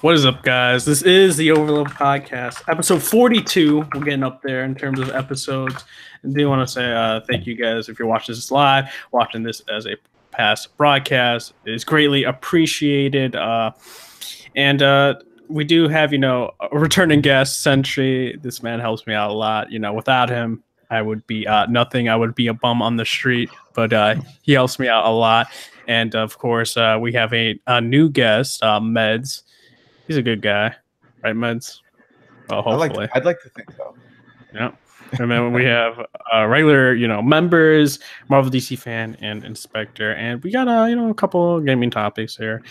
What is up, guys? This is the Overleveled podcast, episode 42. We're getting up there in terms of episodes. I do want to say thank you guys if you're watching this live, watching this as a past broadcast. It is greatly appreciated. And we do have, a returning guest, Sentry. This man helps me out a lot. Without him, I would be nothing. I would be a bum on the street, but he helps me out a lot. And of course, we have a new guest, Meds. He's a good guy, right, Meds? Well, hopefully. I'd like to think so. Yeah. And then we have regular, members, Marvel DC fan, and Inspector, and we got a couple of gaming topics here.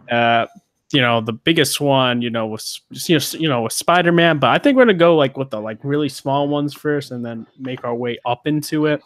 The biggest one, was with Spider-Man, but I think we're gonna go with the really small ones first, and then make our way up into it.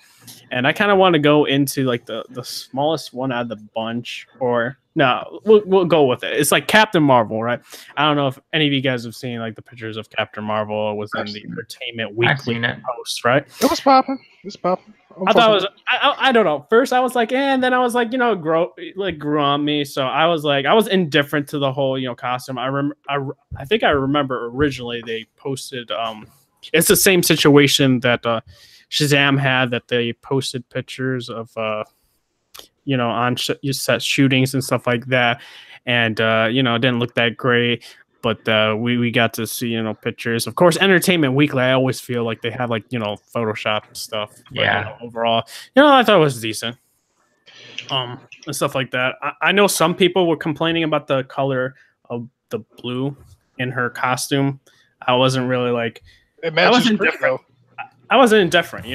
And I kind of want to go into the smallest one out of the bunch, or no, we'll go with it. It's like Captain Marvel, right? I don't know if any of you guys have seen the pictures of Captain Marvel within the Entertainment Weekly post, right? It was popping. It's popping. I thought it was. I don't know. First, I was and then I was grew on me. So I was indifferent to the whole costume. I think I remember originally they posted. It's the same situation that Shazam had, that they posted pictures of on set shootings and stuff like that, and it didn't look that great. But we got to see pictures. Of course, Entertainment Weekly, I always feel like they have Photoshop and stuff. But, yeah. Overall, I thought it was decent. And stuff like that. I know some people were complaining about the color of the blue in her costume. I wasn't really It matches pretty well. I wasn't indifferent.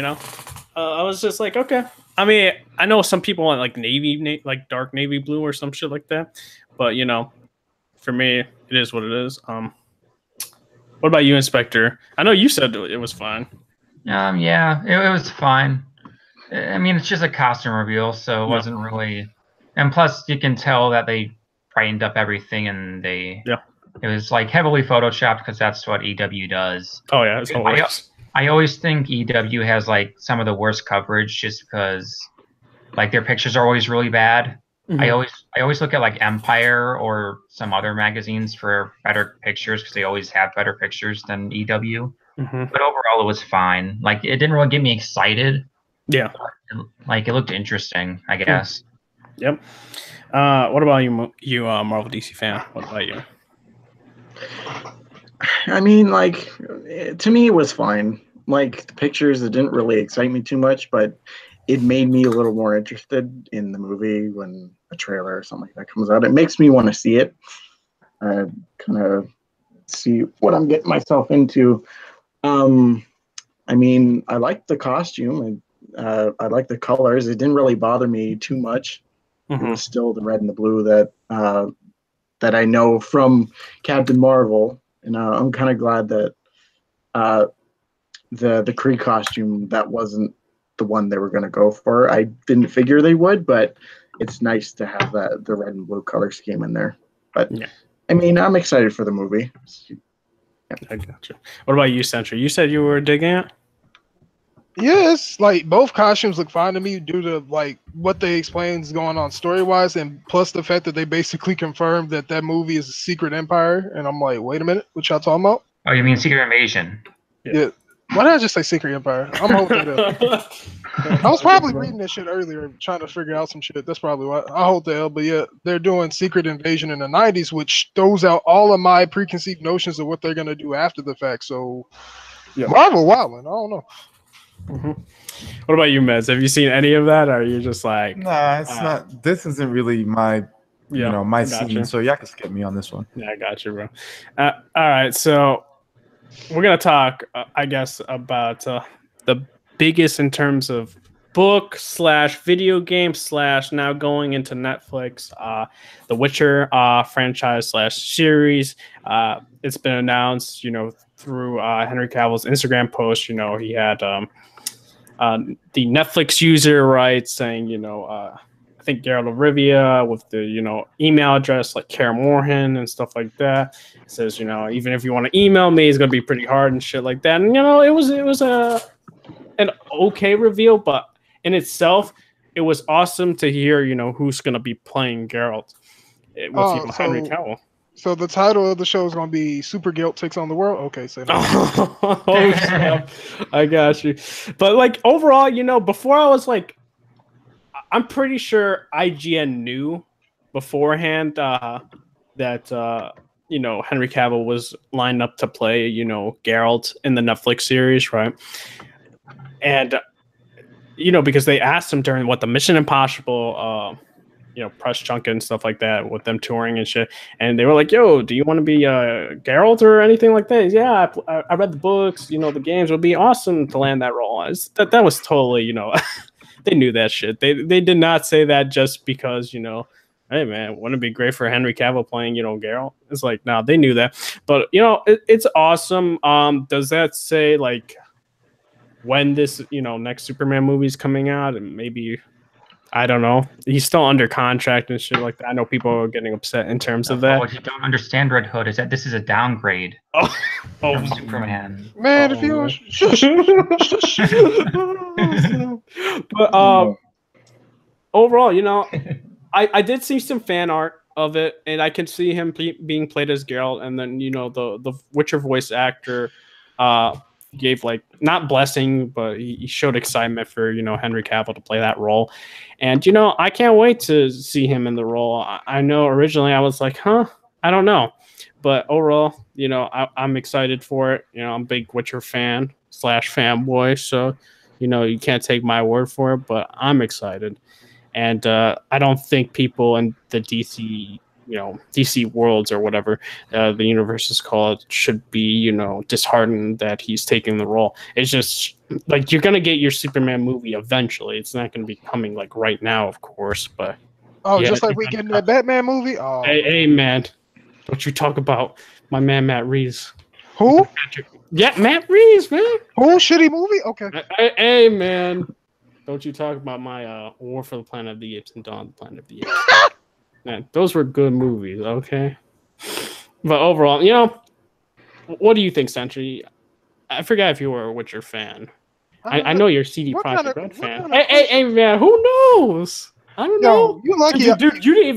I was just okay. I mean, I know some people want navy, dark navy blue or some shit like that. But for me, it is what it is. What about you, Inspector? I know you said it was fine. Yeah, it was fine. I mean, it's just a costume reveal, so it wasn't really. And plus, you can tell that they brightened up everything, and it was heavily photoshopped, because that's what EW does. Oh yeah, it's always. I always think EW has some of the worst coverage, just because their pictures are always really bad. Mm-hmm. I always look at Empire or some other magazines for better pictures, because they always have better pictures than EW. Mm-hmm. But overall, it was fine. It didn't really get me excited. Yeah. It looked interesting, I guess. Yep. What about you, Marvel DC fan? What about you? I mean, to me, it was fine. The pictures, it didn't really excite me too much, but it made me a little more interested in the movie when a trailer or something like that comes out. It makes me want to see it, kind of see what I'm getting myself into. I mean, I liked the costume, and I liked the colors. It didn't really bother me too much. Mm-hmm. It was still the red and the blue that I know from Captain Marvel, and I'm kind of glad that the Kree costume, that wasn't the one they were going to go for. I didn't figure they would, but it's nice to have the red and blue color scheme in there. But yeah. I mean, I'm excited for the movie. Yeah. I gotcha. What about you, Sentry? You said you were digging it? Yes, both costumes look fine to me due to what they explain is going on story wise, and plus the fact that they basically confirmed that movie is a Secret Empire, and I'm wait a minute, what y'all talking about? Oh, you mean Secret Invasion? Yeah. Why did I just say Secret Empire? I'm holding it up. I was probably reading this shit earlier, trying to figure out some shit. That's probably why. I hold the hell. But yeah, they're doing Secret Invasion in the 90s, which throws out all of my preconceived notions of what they're going to do after the fact. So, Marvel wilding. I don't know. Mm-hmm. What about you, Mez? Have you seen any of that? Or are you just Nah, it's not. This isn't really my, my scene. So y'all can skip me on this one. Yeah, I got you, bro. All right, so we're gonna talk, I guess, about the biggest in terms of book / video game / now going into Netflix, the Witcher franchise / series. It's been announced, through Henry Cavill's Instagram post. He had the Netflix user writes saying, I think Geralt of Rivia with the, email address like Kara Morhan and stuff like that. It says, even if you want to email me, it's going to be pretty hard and shit like that. And, it was an okay reveal, but in itself, it was awesome to hear, who's going to be playing Geralt with Henry Cavill. So the title of the show is going to be Super Guilt Takes on the World. Okay, say no. Oh, snap. I got you. But like overall, before I was like, I'm pretty sure IGN knew beforehand that Henry Cavill was lined up to play Geralt in the Netflix series, right? And because they asked him during the Mission Impossible press junket and stuff like that with them touring and shit. And they were like, yo, do you want to be Geralt or anything like that? Yeah, I read the books, the games. Would be awesome to land that role. That was totally, they knew that shit. They did not say that just because, hey man, wouldn't it be great for Henry Cavill playing, Geralt? It's like, no, they knew that. But, it's awesome. Does that say like when this, next Superman movie is coming out and maybe... I don't know. He's still under contract and shit like that. I know people are getting upset in terms of that. What you don't understand, Red Hood, is that this is a downgrade from Superman. Man, if you But overall, I did see some fan art of it, and I can see him being played as Geralt, and then the Witcher voice actor gave like not blessing, but he showed excitement for Henry Cavill to play that role, and I can't wait to see him in the role. I know originally I was like, I don't know, but overall, I'm excited for it. I'm a big Witcher fan / fanboy, so you can't take my word for it, but I'm excited, and I don't think people in the DC worlds or whatever the universe is called should be, disheartened that he's taking the role. It's just like you're gonna get your Superman movie eventually. It's not gonna be coming like right now, of course, but just like we getting that Batman movie. Oh, hey man, don't you talk about my man Matt Reeves. Who? Yeah, Matt Reeves, man. Who? Shitty movie? Okay. Hey man, don't you talk about my War for the Planet of the Apes and Dawn of the Planet of the Apes. Man, those were good movies, okay? But overall, what do you think, Sentry? I forgot if you were a Witcher fan. I know you're a CD Projekt Red fan. Hey, man, who knows? I don't know. You lucky, dude. You didn't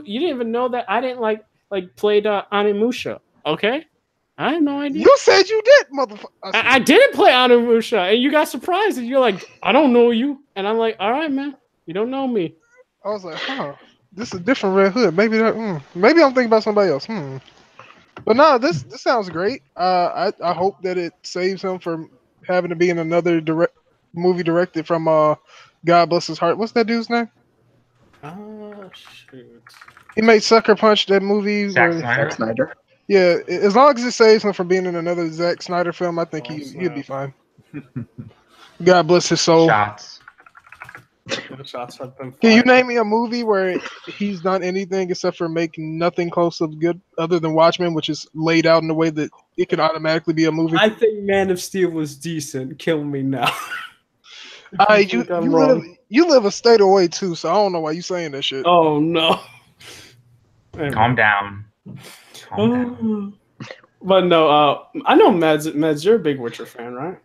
even know that I didn't like played Animusha. Okay, I had no idea. You said you did, motherfucker. I didn't play Animusha, and you got surprised, and you're like, I don't know you, and I'm like, all right, man, you don't know me. I was like, this is a different Red Hood. Maybe maybe I'm thinking about somebody else. But no, this sounds great. I hope that it saves him from having to be in another movie directed from God Bless His Heart. What's that dude's name? Oh shoot! He made Sucker Punch, that movie. Zack Snyder. Yeah, as long as it saves him from being in another Zack Snyder film, I think he'd be fine. God bless his soul. Shots have been fired. Can you name me a movie where he's done anything except for make nothing close to good other than Watchmen, which is laid out in a way that it can automatically be a movie? I think Man of Steel was decent. Kill me now. You live a state away too, so I don't know why you saying that shit. Oh no. Calm down. But no, I know Meds, you're a big Witcher fan, right?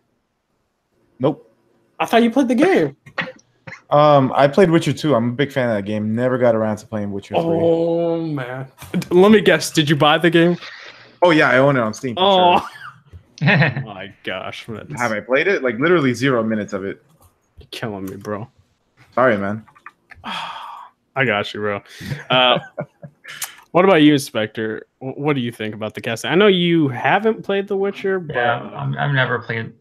Nope. I thought you played the game. I played Witcher 2. I'm a big fan of that game. Never got around to playing Witcher 3. Oh man. Let me guess, did you buy the game? Oh yeah, I own it on Steam. Oh. Sure. Oh my gosh. Have I played it? Like literally 0 minutes of it. You're killing me, bro. Sorry, man. I got you, bro. What about you, Spectre? What do you think about the casting? I know you haven't played The Witcher, but I've never played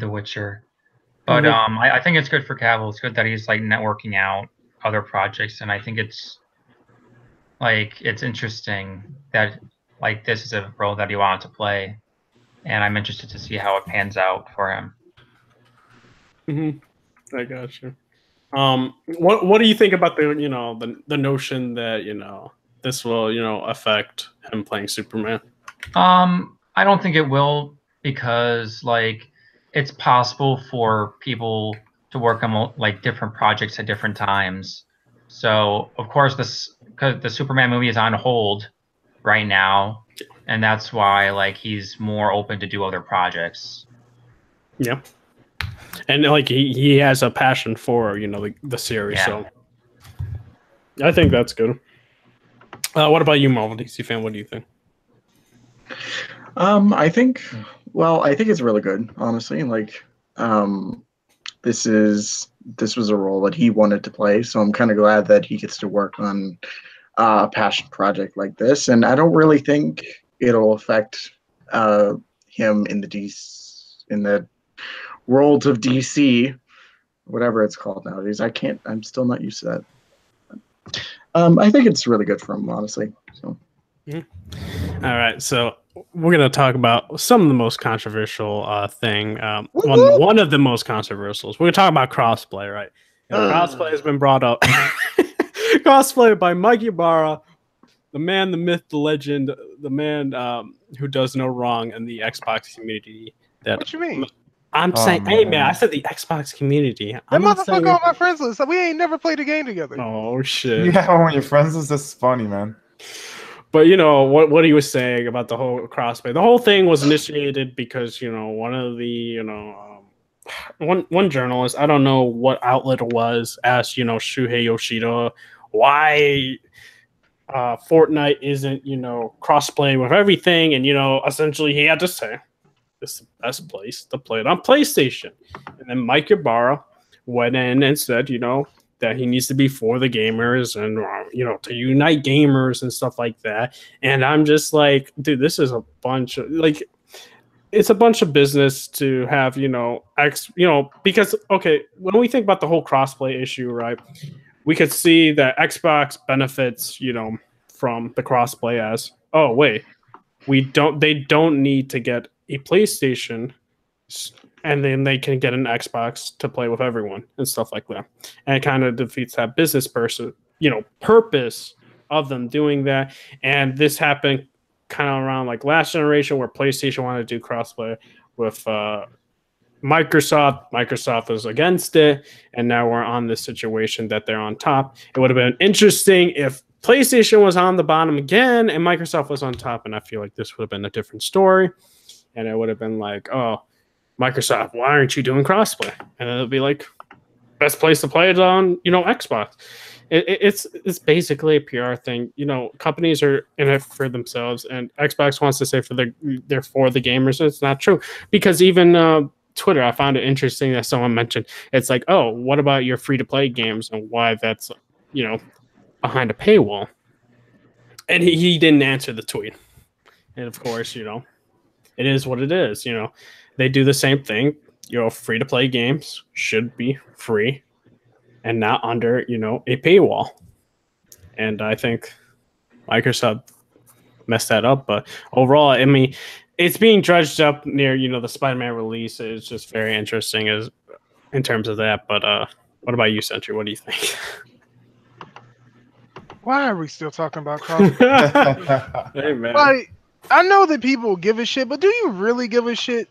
The Witcher. But I think it's good for Cavill. It's good that he's like networking out other projects, and I think it's interesting that like this is a role that he wanted to play, and I'm interested to see how it pans out for him. I got you. What do you think about the notion that this will affect him playing Superman? I don't think it will, because like it's possible for people to work on like different projects at different times. So of course because the Superman movie is on hold right now, and that's why like he's more open to do other projects. Yeah. And like he has a passion for the series, so I think that's good. What about you, Marvel DC fan? What do you think? I think it's really good, honestly. Like, this was a role that he wanted to play, so I'm kind of glad that he gets to work on a passion project like this. And I don't really think it'll affect him in the world of DC, whatever it's called nowadays. I'm still not used to that. I think it's really good for him, honestly. So. Mm-hmm. All right, so we're gonna talk about some of the most controversial thing. One of the most controversial. We're gonna talk about crossplay, right? Crossplay has been brought up. Crossplay by Mike Ybarra, the man, the myth, the legend, the man who does no wrong in the Xbox community. What you mean? I'm saying, hey man, I said the Xbox community. That motherfucker on my friends list. We ain't never played a game together. Oh shit! Yeah, on your friends list, that's funny, man. But you know what he was saying about the whole crossplay. The whole thing was initiated because one of the one journalist, I don't know what outlet it was, asked Shuhei Yoshida why Fortnite isn't crossplay with everything, and essentially he had to say this is the best place to play it on PlayStation. And then Mike Ybarra went in and said that he needs to be for the gamers and to unite gamers and stuff like that. And I'm just like, dude, this is a bunch of it's a bunch of business to have because okay, when we think about the whole crossplay issue, right, we could see that Xbox benefits from the crossplay as, oh wait, they don't need to get a PlayStation and then they can get an Xbox to play with everyone and stuff like that. And it kind of defeats that business purpose of them doing that. And this happened kind of around like last generation where PlayStation wanted to do crossplay with Microsoft. Microsoft was against it. And now we're on this situation that they're on top. It would have been interesting if PlayStation was on the bottom again and Microsoft was on top. And I feel like this would have been a different story. And it would have been like, oh, Microsoft, why aren't you doing crossplay? And it'll be like, best place to play it on, Xbox. It's basically a PR thing. Companies are in it for themselves, and Xbox wants to say they're for the gamers. It's not true, because even Twitter, I found it interesting that someone mentioned it's like, oh, what about your free to play games and why that's behind a paywall? And he didn't answer the tweet. And of course, it is what it is. They do the same thing. Free to play games should be free and not under, a paywall. And I think Microsoft messed that up. But overall, I mean, it's being dredged up near, the Spider-Man release. It's just very interesting in terms of that. But what about you, Sentry? What do you think? Why are we still talking about crossplay? Hey, man. Like, I know that people give a shit, but do you really give a shit?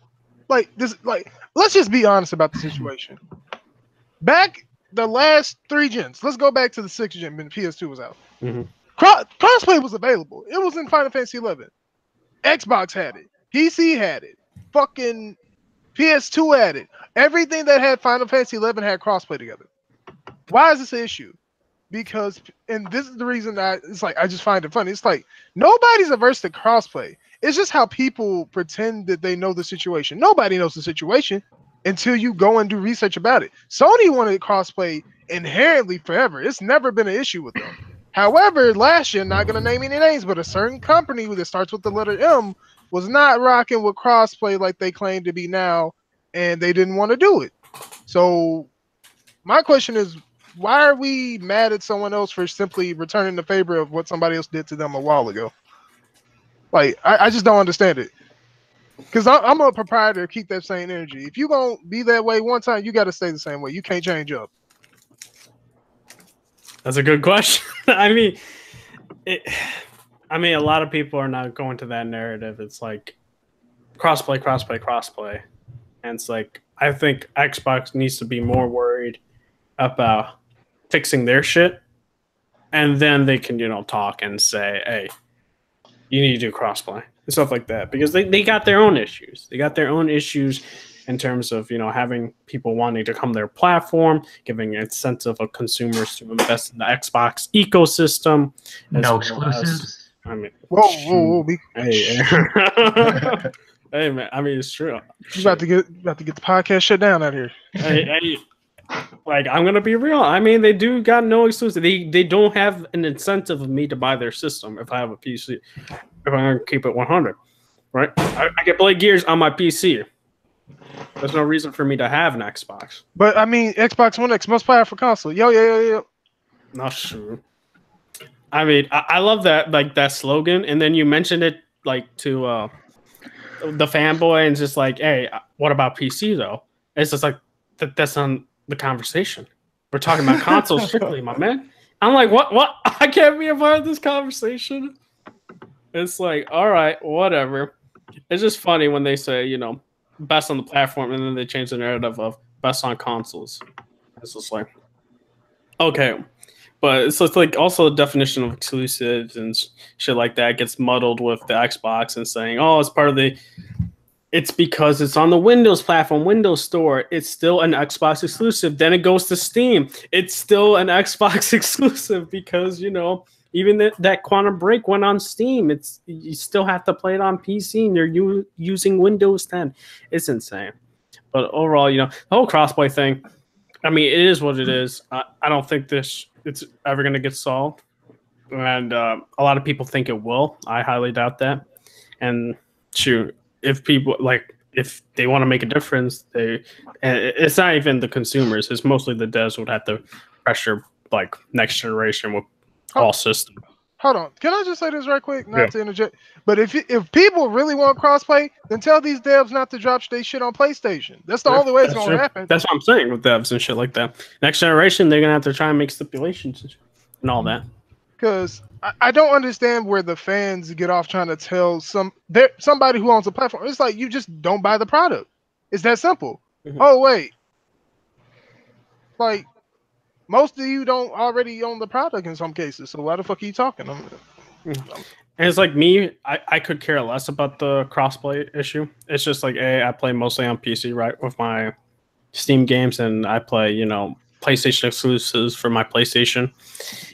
Let's just be honest about the situation. Back the last 3 gens, let's go back to the 6th gen when PS2 was out. Mm-hmm. Crossplay was available. It was in Final Fantasy 11. Xbox had it. PC had it. Fucking PS2 had it. Everything that had Final Fantasy 11 had crossplay together. Why is this an issue? Because, and this is the reason I just find it funny. It's like, nobody's averse to crossplay. It's just how people pretend that they know the situation. Nobody knows the situation until you go and do research about it. Sony wanted crossplay inherently forever. It's never been an issue with them. However, last year, not going to name any names, but a certain company that starts with the letter M was not rocking with crossplay like they claim to be now, and they didn't want to do it. So my question is, why are we mad at someone else for simply returning the favor of what somebody else did to them a while ago? Like, I just don't understand it. Because I'm a proprietor, keep that same energy. If you're going to be that way one time, you got to stay the same way. You can't change up. That's a good question. I mean, a lot of people are not going to that narrative. It's like crossplay. And it's like, I think Xbox needs to be more worried about fixing their shit. And then they can, talk and say, hey, you need to do crossplay and stuff like that, because they got their own issues. They got their own issues in terms of, you know, having people wanting to come to their platform, giving an incentive of consumers to invest in the Xbox ecosystem. No exclusives. I mean, whoa. Hey, hey, man. I mean, it's true. You about to get the podcast shut down out here. Hey, like, I'm gonna be real. I mean, they do got no exclusive. They don't have an incentive of me to buy their system if I have a PC. If I'm gonna keep it 100, right? I can play Gears on my PC. There's no reason for me to have an Xbox. But I mean, Xbox One X, most powerful console. Yo. Not true. I mean, I love that, like, that slogan, and then you mentioned it like to the fanboy, and it's just like, hey, what about PC though? It's just like that's on the conversation. We're talking about consoles strictly, my man. I'm like, what? I can't be a part of this conversation. It's like, all right, whatever. It's just funny when they say, you know, best on the platform, and then they change the narrative of best on consoles. It's just like, okay. But so it's like also the definition of exclusives and shit like that gets muddled with the Xbox and saying, oh, it's part of the, it's because it's on the Windows platform, Windows Store. It's still an Xbox exclusive. Then it goes to Steam. It's still an Xbox exclusive because, you know, even that Quantum Break went on Steam. It's, you still have to play it on PC and you're using Windows 10. It's insane. But overall, you know, the whole crossplay thing, I mean, it is what it is. I don't think it's ever going to get solved. And a lot of people think it will. I highly doubt that. And shoot, if people, like, if they want to make a difference, it's not even the consumers. It's mostly the devs would have to pressure, like, next generation with all systems. Hold on. Can I just say this right quick? Not to interject. But if people really want crossplay, then tell these devs not to drop their shit on PlayStation. That's the only way it's going to happen. That's what I'm saying with devs and shit like that. Next generation, they're going to have to try and make stipulations and all that. Because I don't understand where the fans get off trying to tell somebody who owns a platform. It's like, you just don't buy the product. It's that simple. Mm-hmm. Oh, wait. Like, most of you don't already own the product in some cases, so why the fuck are you talking? And it's like me, I could care less about the crossplay issue. It's just like, I play mostly on PC, right, with my Steam games, and I play, you know, PlayStation exclusives for my PlayStation,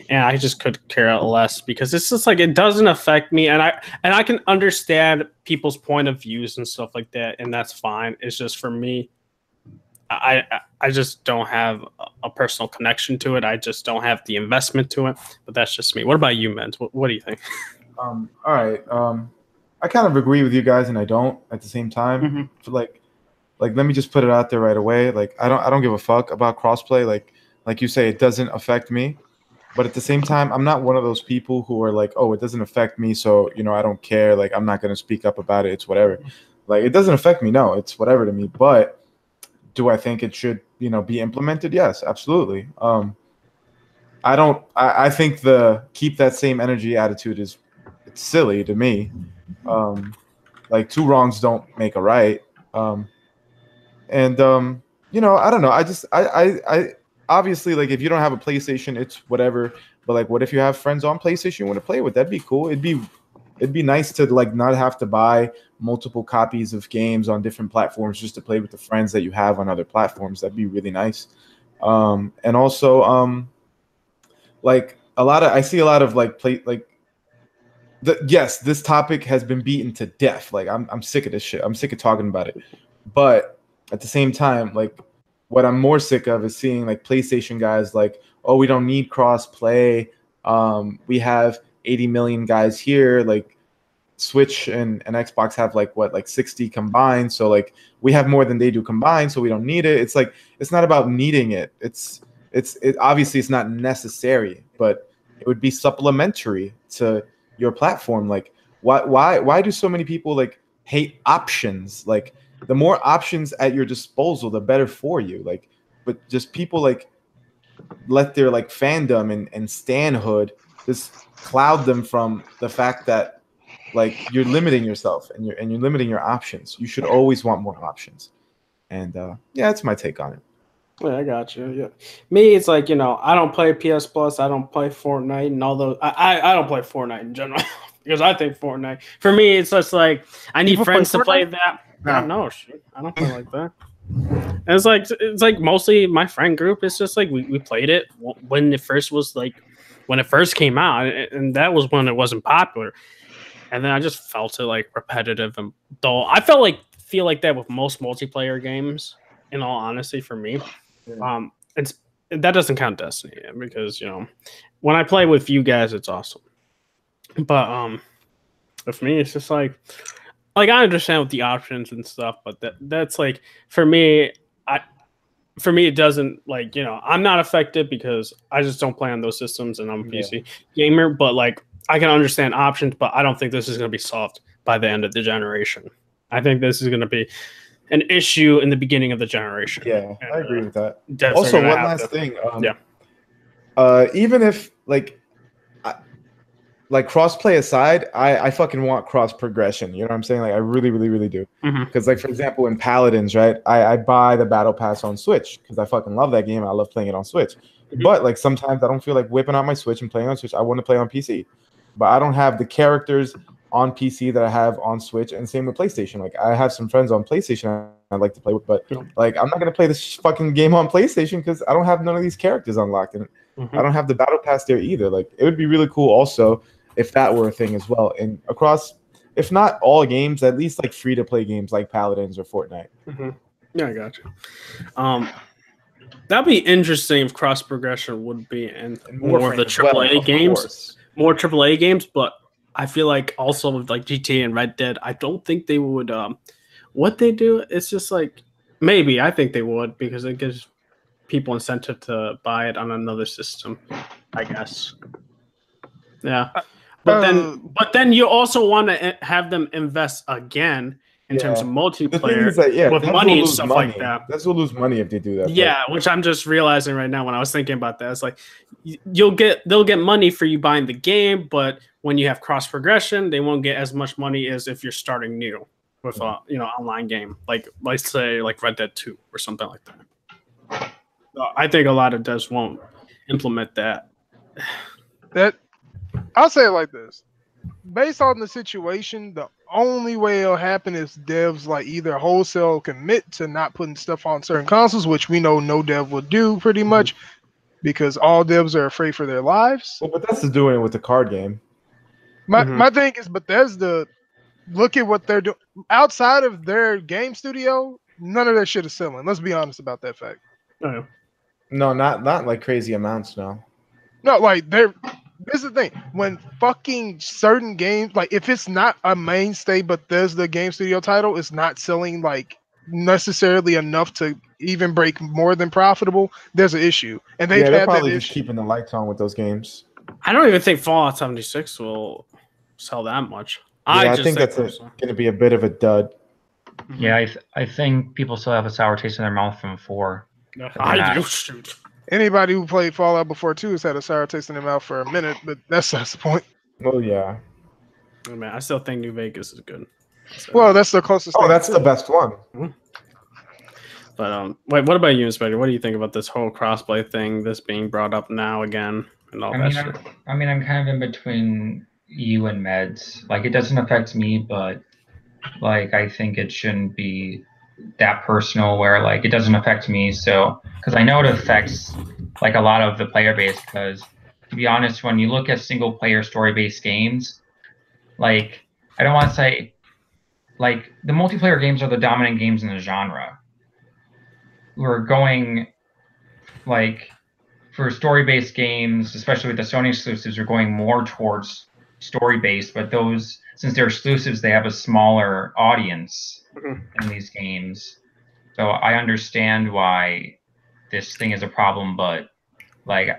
and I just could care less because it's just like, it doesn't affect me, and I can understand people's point of views and stuff like that, and that's fine. It's just for me, I just don't have a personal connection to it. I just don't have the investment to it. But that's just me. What about you, Menz? What do you think? All right. I kind of agree with you guys, and I don't at the same time. Mm-hmm. So like, let me just put it out there right away. Like, I don't give a fuck about crossplay. Like you say, it doesn't affect me. But at the same time, I'm not one of those people who are like, oh, it doesn't affect me, so, you know, I don't care. Like, I'm not going to speak up about it. It's whatever. Like, it doesn't affect me. No, it's whatever to me. But do I think it should, you know, be implemented? Yes, absolutely. I think the keep that same energy attitude it's silly to me. Like, two wrongs don't make a right. You know, I don't know. I obviously, like, if you don't have a PlayStation, it's whatever. But like, what if you have friends on PlayStation you want to play with? That'd be cool. It'd be nice to, like, not have to buy multiple copies of games on different platforms just to play with the friends that you have on other platforms. That'd be really nice. And also, like, I see a lot of yes, this topic has been beaten to death. Like, I'm sick of this shit. I'm sick of talking about it. But at the same time, like, what I'm more sick of is seeing, like, PlayStation guys like, oh, we don't need cross play. We have 80 million guys here. Like, Switch and Xbox have like 60 combined. So like, we have more than they do combined, so we don't need it. It's like, it's not about needing it. It's obviously it's not necessary, but it would be supplementary to your platform. Like, why do so many people like hate options? Like, the more options at your disposal, the better for you. Like, but just people like let their like fandom and stanhood just cloud them from the fact that, like, you're limiting yourself and you're limiting your options. You should always want more options. And yeah, that's my take on it. Yeah, I got you. Yeah, me, it's like, you know, I don't play PS Plus. I don't play Fortnite and all those. I don't play Fortnite in general because I think Fortnite, for me, it's just like, I need friends to play that. Yeah, no, shit. I don't play like that. And it's like mostly my friend group. It's just like we played it when it first was like when it first came out, and that was when it wasn't popular. And then I just felt it like repetitive and dull. I feel like that with most multiplayer games. In all honesty, for me, it's that doesn't count Destiny because when I play with you guys, it's awesome. But with me, it's just like I understand with the options and stuff, but that's like for me, it doesn't I'm not affected because I just don't play on those systems and I'm a PC gamer. But like I can understand options, but I don't think this is going to be solved by the end of the generation. I think this is going to be an issue in the beginning of the generation. Yeah, I agree with that. Devs Also, are gonna one have last to- thing. Yeah. Even if like crossplay aside, I fucking want cross progression. You know what I'm saying? Like I really, really, really do. Because like for example, in Paladins, right? I buy the battle pass on Switch because I fucking love that game. I love playing it on Switch. But like sometimes I don't feel like whipping out my Switch and playing on Switch. I want to play on PC, but I don't have the characters on PC that I have on Switch, and same with PlayStation. Like I have some friends on PlayStation I'd like to play with, but like I'm not gonna play this fucking game on PlayStation because I don't have none of these characters unlocked, and I don't have the battle pass there either. Like it would be really cool also if that were a thing as well, and across, if not all games, at least like free to play games like Paladins or Fortnite. Yeah, I got you. That'd be interesting if cross progression would be in more of the AAA games, more AAA games. But I feel like also with like GTA and Red Dead, I don't think they would. What they do, it's just like maybe I think they would because it gives people incentive to buy it on another system, I guess. Yeah, but then you also want to have them invest again in terms of multiplayer with money and stuff like that. That's will lose money if they do that. Yeah, which I'm just realizing right now when I was thinking about that. It's like they'll get money for you buying the game, but when you have cross progression, they won't get as much money as if you're starting new with a online game, like let's say like Red Dead 2 or something like that. So I think a lot of devs won't implement that. I'll say it like this. Based on the situation, the only way it'll happen is devs like either wholesale commit to not putting stuff on certain consoles, which we know no dev will do pretty much because all devs are afraid for their lives. Well, Bethesda's doing it with the card game. My thing is Bethesda, look at what they're doing. Outside of their game studio, none of that shit is selling. Let's be honest about that fact. No, not like crazy amounts, no. No, like this is the thing. When fucking certain games, like if it's not a mainstay Bethesda game studio title, it's not selling like necessarily enough to even break more than profitable, there's an issue. And they're probably just keeping the lights on with those games. I don't even think Fallout 76 will sell that much. I think that's going to be a bit of a dud. Yeah, I think people still have a sour taste in their mouth from 4. I do. Shoot. Anybody who played Fallout before 2 has had a sour taste in their mouth for a minute, but that's the point. Oh yeah. Oh, man, I still think New Vegas is good. So, well, that's the closest. Oh, that's the best one. But wait, what about you, Inspector? What do you think about this whole crossplay thing, this being brought up now again, and all that shit? I'm kind of in between you and Meds. Like, it doesn't affect me, but like I think it shouldn't be that personal where like it doesn't affect me. So because I know it affects like a lot of the player base. Because to be honest, when you look at single player story based games, like I don't want to say like the multiplayer games are the dominant games in the genre. We're going like for story based games, especially with the Sony exclusives, we're going more towards story based, but those, since they're exclusives, they have a smaller audience in these games. So I understand why this thing is a problem, but like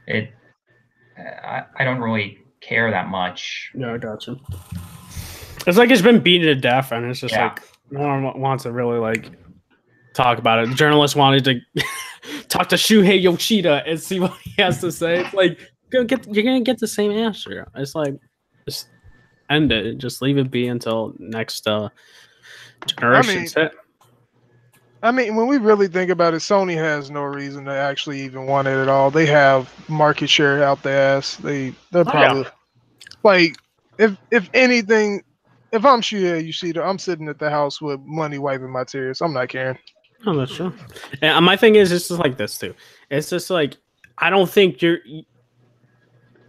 I don't really care that much. Yeah, I got you. It's like it's been beaten to death, and it's just like no one wants to really like talk about it. The journalist wanted to talk to Shuhei Yoshida and see what he has to say. It's like you're gonna get the same answer. It's like just end it. Just leave it be until next generation's hit. I mean, when we really think about it, Sony has no reason to actually even want it at all. They have market share out their ass. They're probably like if anything, If I'm sure you see, I'm sitting at the house with money wiping my tears. I'm not caring. Oh, that's true. And my thing is, it's just like this too. It's just like I don't think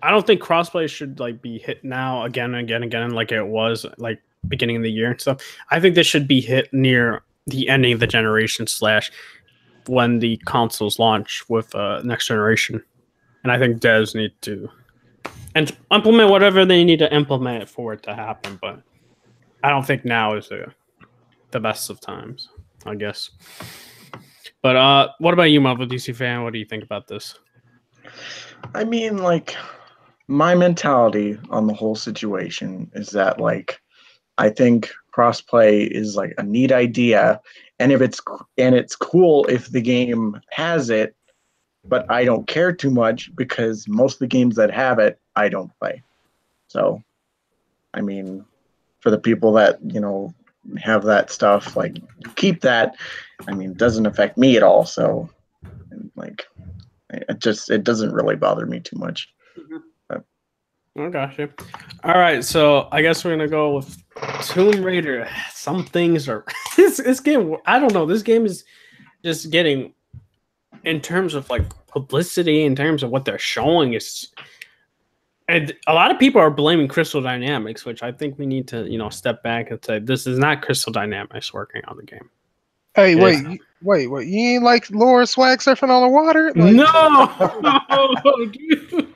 crossplay should like be hit now again and again and again like it was like beginning of the year and stuff. I think this should be hit near the ending of the generation / when the consoles launch with next generation. And I think devs need to implement whatever they need to implement for it to happen. But I don't think now is the best of times, I guess. But what about you, Marvel DC fan? What do you think about this? I mean, like, my mentality on the whole situation is that, like, I think crossplay is like a neat idea, and it's cool if the game has it, but I don't care too much because most of the games that have it, I don't play. So, I mean, for the people that, you know, have that stuff, like, keep that. I mean, it doesn't affect me at all. So, like, it doesn't really bother me too much. I got you. All right, so I guess we're gonna go with Tomb Raider. Some things are this game. I don't know. This game is just getting, in terms of like publicity, in terms of what they're showing, and a lot of people are blaming Crystal Dynamics, which I think we need to step back and say this is not Crystal Dynamics working on the game. Hey, wait. You ain't like Laura Swag surfing on the water? Like, no, dude.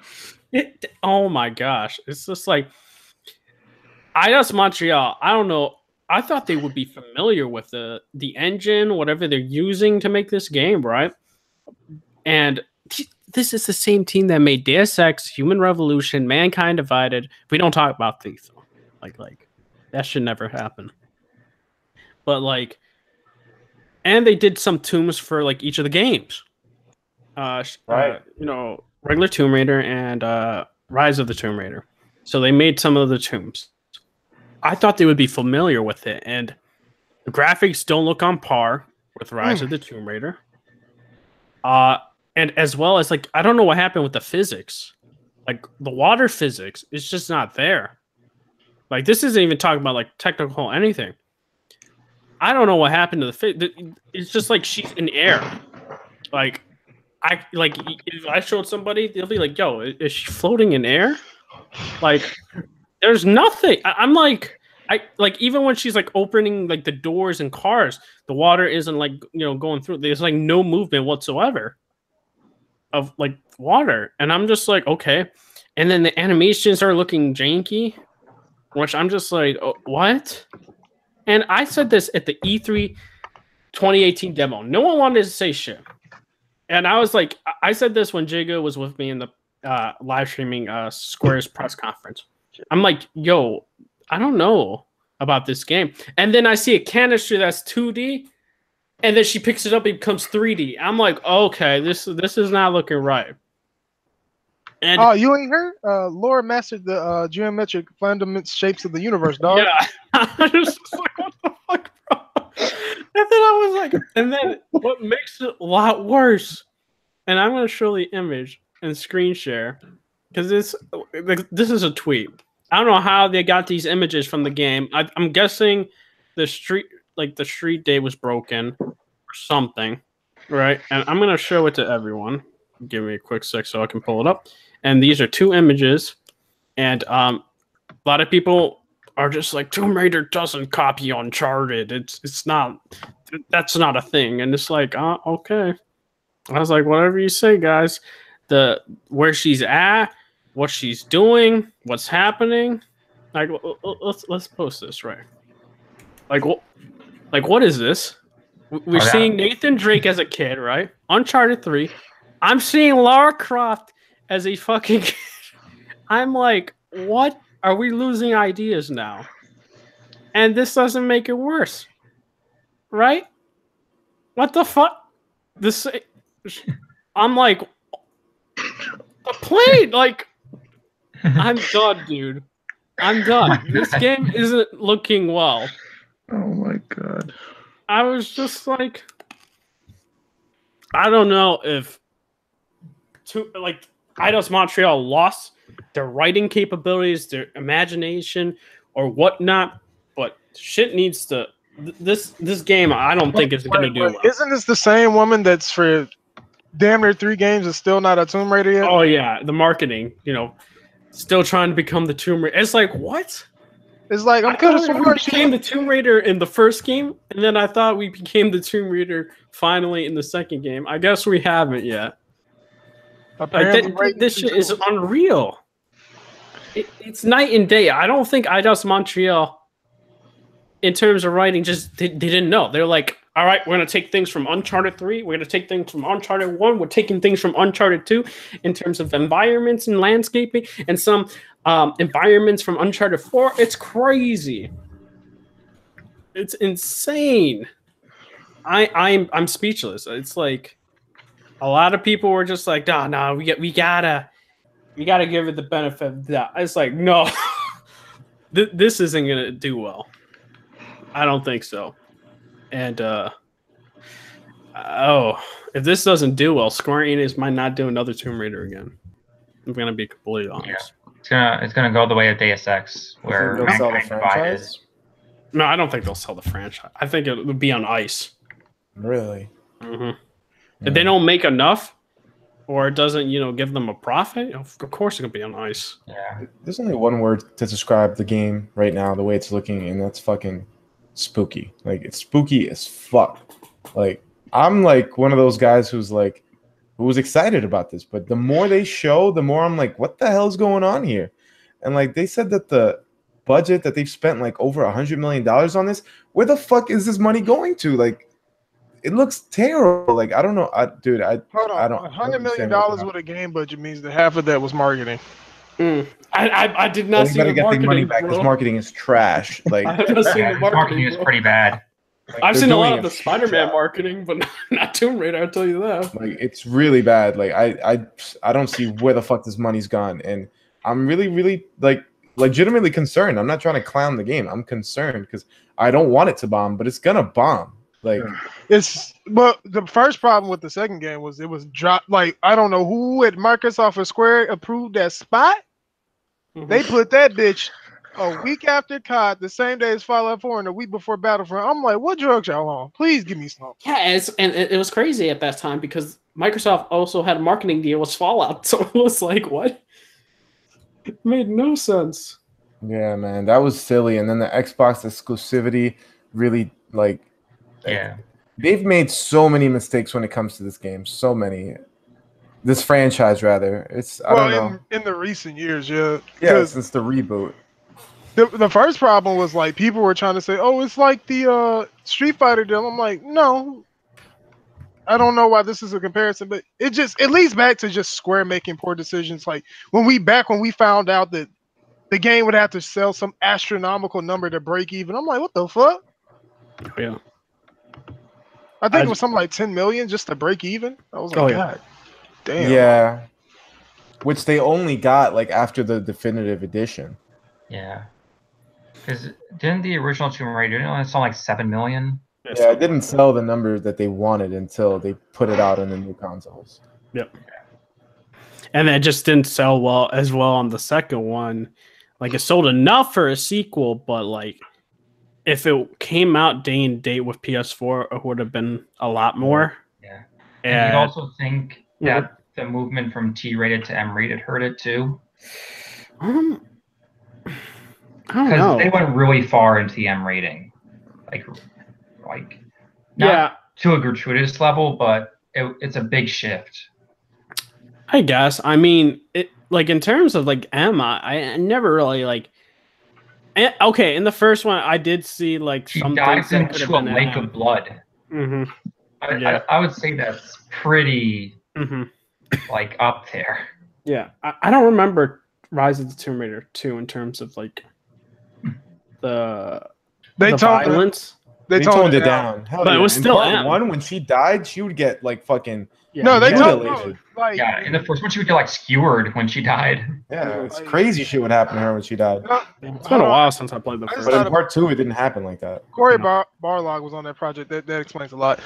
Oh my gosh. It's just like Eidos Montreal. I don't know. I thought they would be familiar with the engine, whatever they're using to make this game, right? And this is the same team that made Deus Ex, Human Revolution, Mankind Divided. We don't talk about Thief, though. Like that should never happen. But like, and they did some tombs for like each of the games. Right. Regular Tomb Raider and Rise of the Tomb Raider. So they made some of the tombs. I thought they would be familiar with it, and the graphics don't look on par with Rise of the Tomb Raider. And as well as like, I don't know what happened with the physics. Like the water physics is just not there. Like this isn't even talking about like technical anything. I don't know what happened to the it's just like she's in air. Like if I showed somebody, they'll be like, "Yo, is she floating in air?" Like, there's nothing. I'm like, even when she's like opening like the doors and cars, the water isn't like going through. There's like no movement whatsoever of like water, and I'm just like, okay. And then the animations are looking janky, which I'm just like, oh, what? And I said this at the E3 2018 demo. No one wanted to say shit. And I was like, I said this when Jiga was with me in the live streaming Square's press conference. I'm like, yo, I don't know about this game. And then I see a canister that's 2D, and then she picks it up, it becomes 3D. I'm like, okay, this is not looking right. And you ain't heard? Laura mastered the geometric fundament shapes of the universe, dog. Yeah. I was just like, what the fuck, bro? And then I was like, and then what makes it a lot worse, and I'm going to show the image and screen share, because this is a tweet. I don't know how they got these images from the game. I'm guessing the street day was broken or something, right? And I'm going to show it to everyone. Give me a quick sec so I can pull it up. And these are two images, and a lot of people are just like, Tomb Raider doesn't copy Uncharted. It's not, that's not a thing. And it's like, okay. I was like, whatever you say, guys. Where she's at, what she's doing, what's happening. Like, let's post this, right? Like what is this? We're seeing Nathan Drake as a kid, right? Uncharted 3. I'm seeing Lara Croft as a fucking kid. I'm like, what? Are we losing ideas now? And this doesn't make it worse. Right? What the fuck? I'm like, a plane! Like, I'm done, dude. I'm done. This game isn't looking well. Oh my god. I was just like, I don't know if Eidos Montreal lost their writing capabilities, their imagination, or whatnot. shit needs to. This game, I don't think is going to do well. Isn't this the same woman that's for damn near 3 games is still not a Tomb Raider yet? Oh yeah, the marketing, still trying to become the Tomb Raider. It's like, what? It's like I thought we became the Tomb Raider in the first game, and then I thought we became the Tomb Raider finally in the second game. I guess we haven't yet. This shit is unreal. It's night and day. I don't think Eidos Montreal, in terms of writing, just they didn't know. They're like, all right, we're going to take things from Uncharted 3. We're going to take things from Uncharted 1. We're taking things from Uncharted 2 in terms of environments and landscaping and some environments from Uncharted 4. It's crazy. It's insane. I'm speechless. It's like a lot of people were just like, no, we gotta give it the benefit of that. It's like, no, this isn't going to do well. I don't think so. And if this doesn't do well, Square Enix might not do another Tomb Raider again. I'm gonna be completely honest. Yeah. It's gonna go the way of Deus Ex, where they'll sell the Mankind franchise. Divided. No, I don't think they'll sell the franchise. I think it would be on ice. Really? Mm-hmm. If they don't make enough, or it doesn't, give them a profit, of course it's gonna be on ice. Yeah. There's only one word to describe the game right now, the way it's looking, and that's fucking spooky. Like, it's spooky as fuck. Like, I'm like one of those guys who was excited about this, but the more they show, the more I'm like, what the hell's going on here? And like, they said that the budget that they've spent like over $100 million on this, where the fuck is this money going to? Like, it looks terrible. Like, I don't know. I don't. $100 million with a game budget means that half of that was marketing. I did not see the get marketing. Their money back. This marketing is trash. Like, I haven't seen the marketing is pretty bad. Like, I've seen a lot of the Spider-Man marketing, but not Tomb Raider. I'll tell you that. Like, it's really bad. Like, I don't see where the fuck this money's gone, and I'm really, really like legitimately concerned. I'm not trying to clown the game. I'm concerned because I don't want it to bomb, but it's gonna bomb. Like, the first problem with the second game was it was dropped. Like, I don't know who at Microsoft or Square approved that spot. Mm-hmm. They put that bitch a week after COD, the same day as Fallout 4, and a week before Battlefront. I'm like, what drugs y'all on? Please give me some. Yeah, and it was crazy at that time because Microsoft also had a marketing deal with Fallout, so it was like, what? It made no sense. Yeah, man, that was silly. And then the Xbox exclusivity really, yeah, they've made so many mistakes when it comes to this game. So many. This franchise, rather. I don't know. In the recent years, yeah. Yeah, since the reboot. The first problem was like people were trying to say, "Oh, it's like the Street Fighter deal." I'm like, no, I don't know why this is a comparison, but it leads back to just Square making poor decisions. Like when we found out that the game would have to sell some astronomical number to break even. I'm like, what the fuck? Yeah, I think it was something like 10 million just to break even. I was like, God damn. Yeah, which they only got like after the definitive edition. Yeah. Because didn't the original Tomb Raider only sell like 7 million? Yeah, it didn't sell the number that they wanted until they put it out on the new consoles. Yep. And it just didn't sell as well on the second one. Like, it sold enough for a sequel, but like if it came out day and date with PS4, it would have been a lot more. Yeah. And you also think that the movement from T-rated to M-rated hurt it too? I don't know. Because they went really far into the M rating, like not to a gratuitous level, but it's a big shift. I guess. I mean, it like in terms of like M, I never really like. Okay, in the first one, I did see like she some dives into a lake of blood. Mm-hmm. I would say that's pretty like up there. Yeah, I don't remember Rise of the Tomb Raider 2 in terms of like the violence. They toned it down. Hell, but it was still part one. When she died, she would get like fucking. Yeah, no, they toned in the first one, she would get like skewered when she died. Yeah, it's crazy shit would happen to her when she died. It's been a while since I played the first. But in part 2, it didn't happen like that. Corey Barlog was on that project. That explains a lot.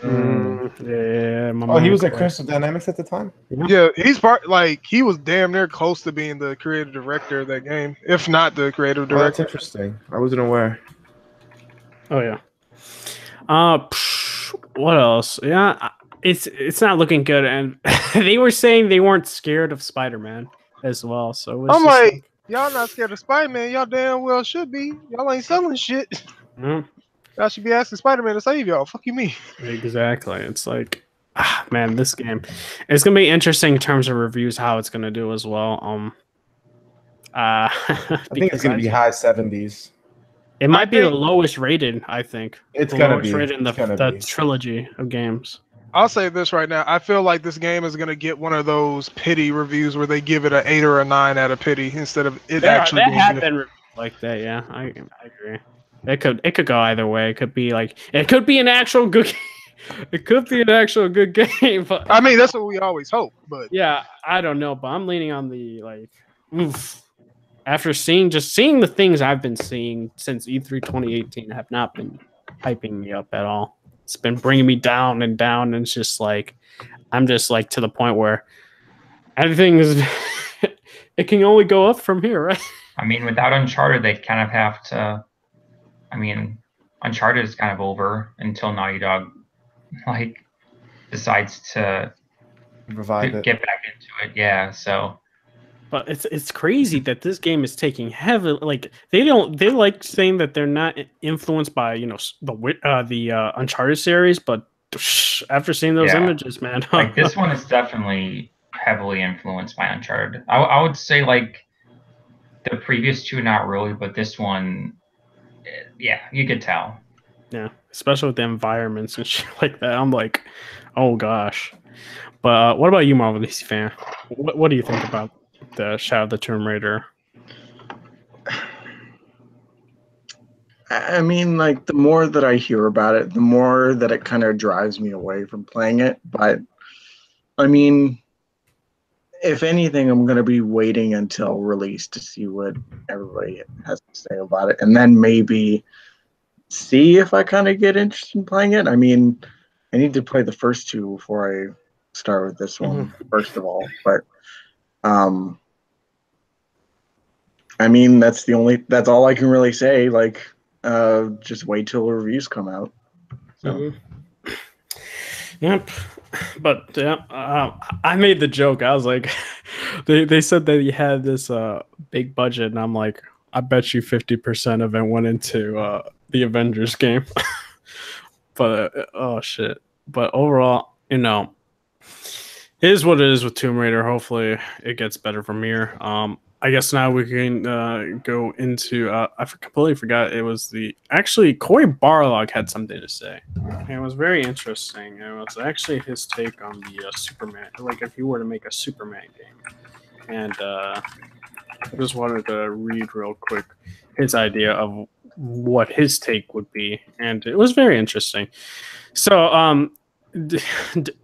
Yeah. He was at Crystal Dynamics at the time. Yeah, he was damn near close to being the creative director of that game, if not the creative director. That's interesting. I wasn't aware. Oh yeah. What else? Yeah, it's not looking good, and they were saying they weren't scared of Spider-Man as well. So it was I'm just like, y'all not scared of Spider-Man. Y'all damn well should be. Y'all ain't selling shit. like, Y'all should be asking Spider-Man to save y'all. Fuck you, me. exactly. It's like, man, this game, it's gonna be interesting in terms of reviews how it's gonna do as well. I think it's gonna be high 70s. It might be the think- lowest rated. I think It's the gonna lowest be. rated in It's gonna the be. trilogy of games. I'll say this right now. I feel like this game is gonna get one of those pity reviews where they give it an 8 or a 9 out of pity instead of it actually There being have good. been reviews like that. Yeah, I agree. It could go either way. It could be like it could be an actual good. It could be an actual good game, but I mean, that's what we always hope. But yeah, I don't know. But I'm leaning on the like. Oof. After seeing the things I've been seeing since E3 2018 have not been hyping me up at all. It's been bringing me down and down, and it's just like I'm just like to the point where everything is. It can only go up from here, right? I mean, without Uncharted, they kind of have to. I mean, Uncharted is kind of over until Naughty Dog like decides to Revive it. get back into it. Yeah, so But it's crazy that this game is taking heavy. Like they like saying that they're not influenced by the Uncharted series, but after seeing those Yeah. images, man, like this one is definitely heavily influenced by Uncharted. I would say like the previous two, not really, but this one, yeah, you could tell. yeah, especially with the environments and shit like that. I'm like, oh gosh. But what about you, Marvel DC fan? What do you think about the Shadow of the Tomb Raider? I mean, like the more that I hear about it, the more that it kind of drives me away from playing it. But I mean, if anything, I'm going to be waiting until release to see what everybody has to say about it, and then maybe see if I kind of get interested in playing it. I mean, I need to play the first two before I start with this one, first of all. But I mean, that's all I can really say. Like, just wait till the reviews come out. So. Yep. But yeah, I made the joke. I was like, they said that he had this big budget, and I'm like, I bet you 50% of it went into the Avengers game. But oh shit. But overall, it is what it is with Tomb Raider. Hopefully, it gets better from here. I guess now we can go into. I completely forgot. It was actually Corey Barlog had something to say. And it was very interesting. It was actually his take on the Superman. Like if you were to make a Superman game, and I just wanted to read real quick his idea of what his take would be, and it was very interesting. So,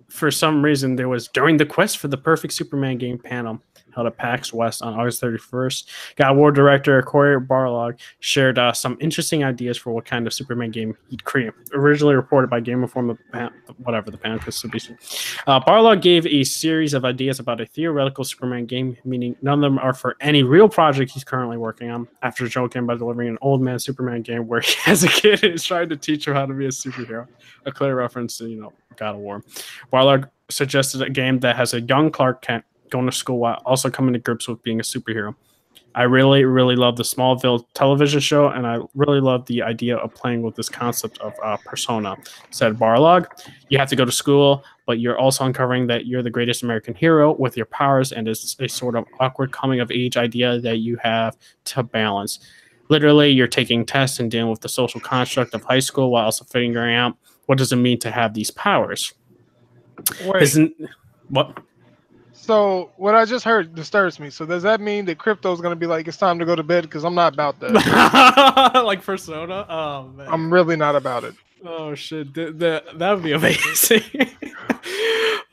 for some reason, there was during the quest for the perfect Superman game panel held at PAX West on August 31st. God of War director Corey Barlog shared some interesting ideas for what kind of Superman game he'd create. Originally reported by Game Informer, whatever the panel could be. Barlog gave a series of ideas about a theoretical Superman game, meaning none of them are for any real project he's currently working on. After joking about delivering an old man Superman game where he has a kid and is trying to teach him how to be a superhero, a clear reference to God of War. Barlog suggested a game that has a young Clark Kent going to school while also coming to grips with being a superhero. I really, really love the Smallville television show, and I really love the idea of playing with this concept of persona, said Barlog. You have to go to school, but you're also uncovering that you're the greatest American hero with your powers, and it's a sort of awkward coming-of-age idea that you have to balance. Literally, you're taking tests and dealing with the social construct of high school while also figuring out what does it mean to have these powers. wait, What? so what I just heard disturbs me. So does that mean that Crypto's gonna be like, it's time to go to bed? Because I'm not about that. Like Persona? Oh man. I'm really not about it. Oh shit. That would be amazing.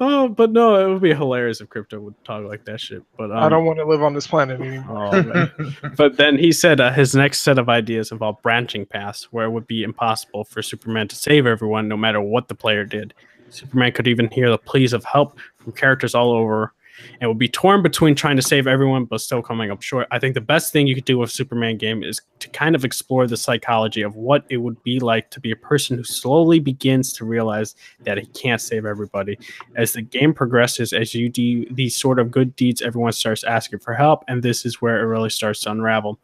Oh, but no, it would be hilarious if Crypto would talk like that shit. But I don't want to live on this planet anymore. Oh, man. But then he said his next set of ideas involved branching paths, where it would be impossible for Superman to save everyone, no matter what the player did. Superman could even hear the pleas of help from characters all over and will be torn between trying to save everyone but still coming up short. I think the best thing you could do with Superman game is to kind of explore the psychology of what it would be like to be a person who slowly begins to realize that he can't save everybody. As the game progresses, as you do these sort of good deeds, everyone starts asking for help, and this is where it really starts to unravel.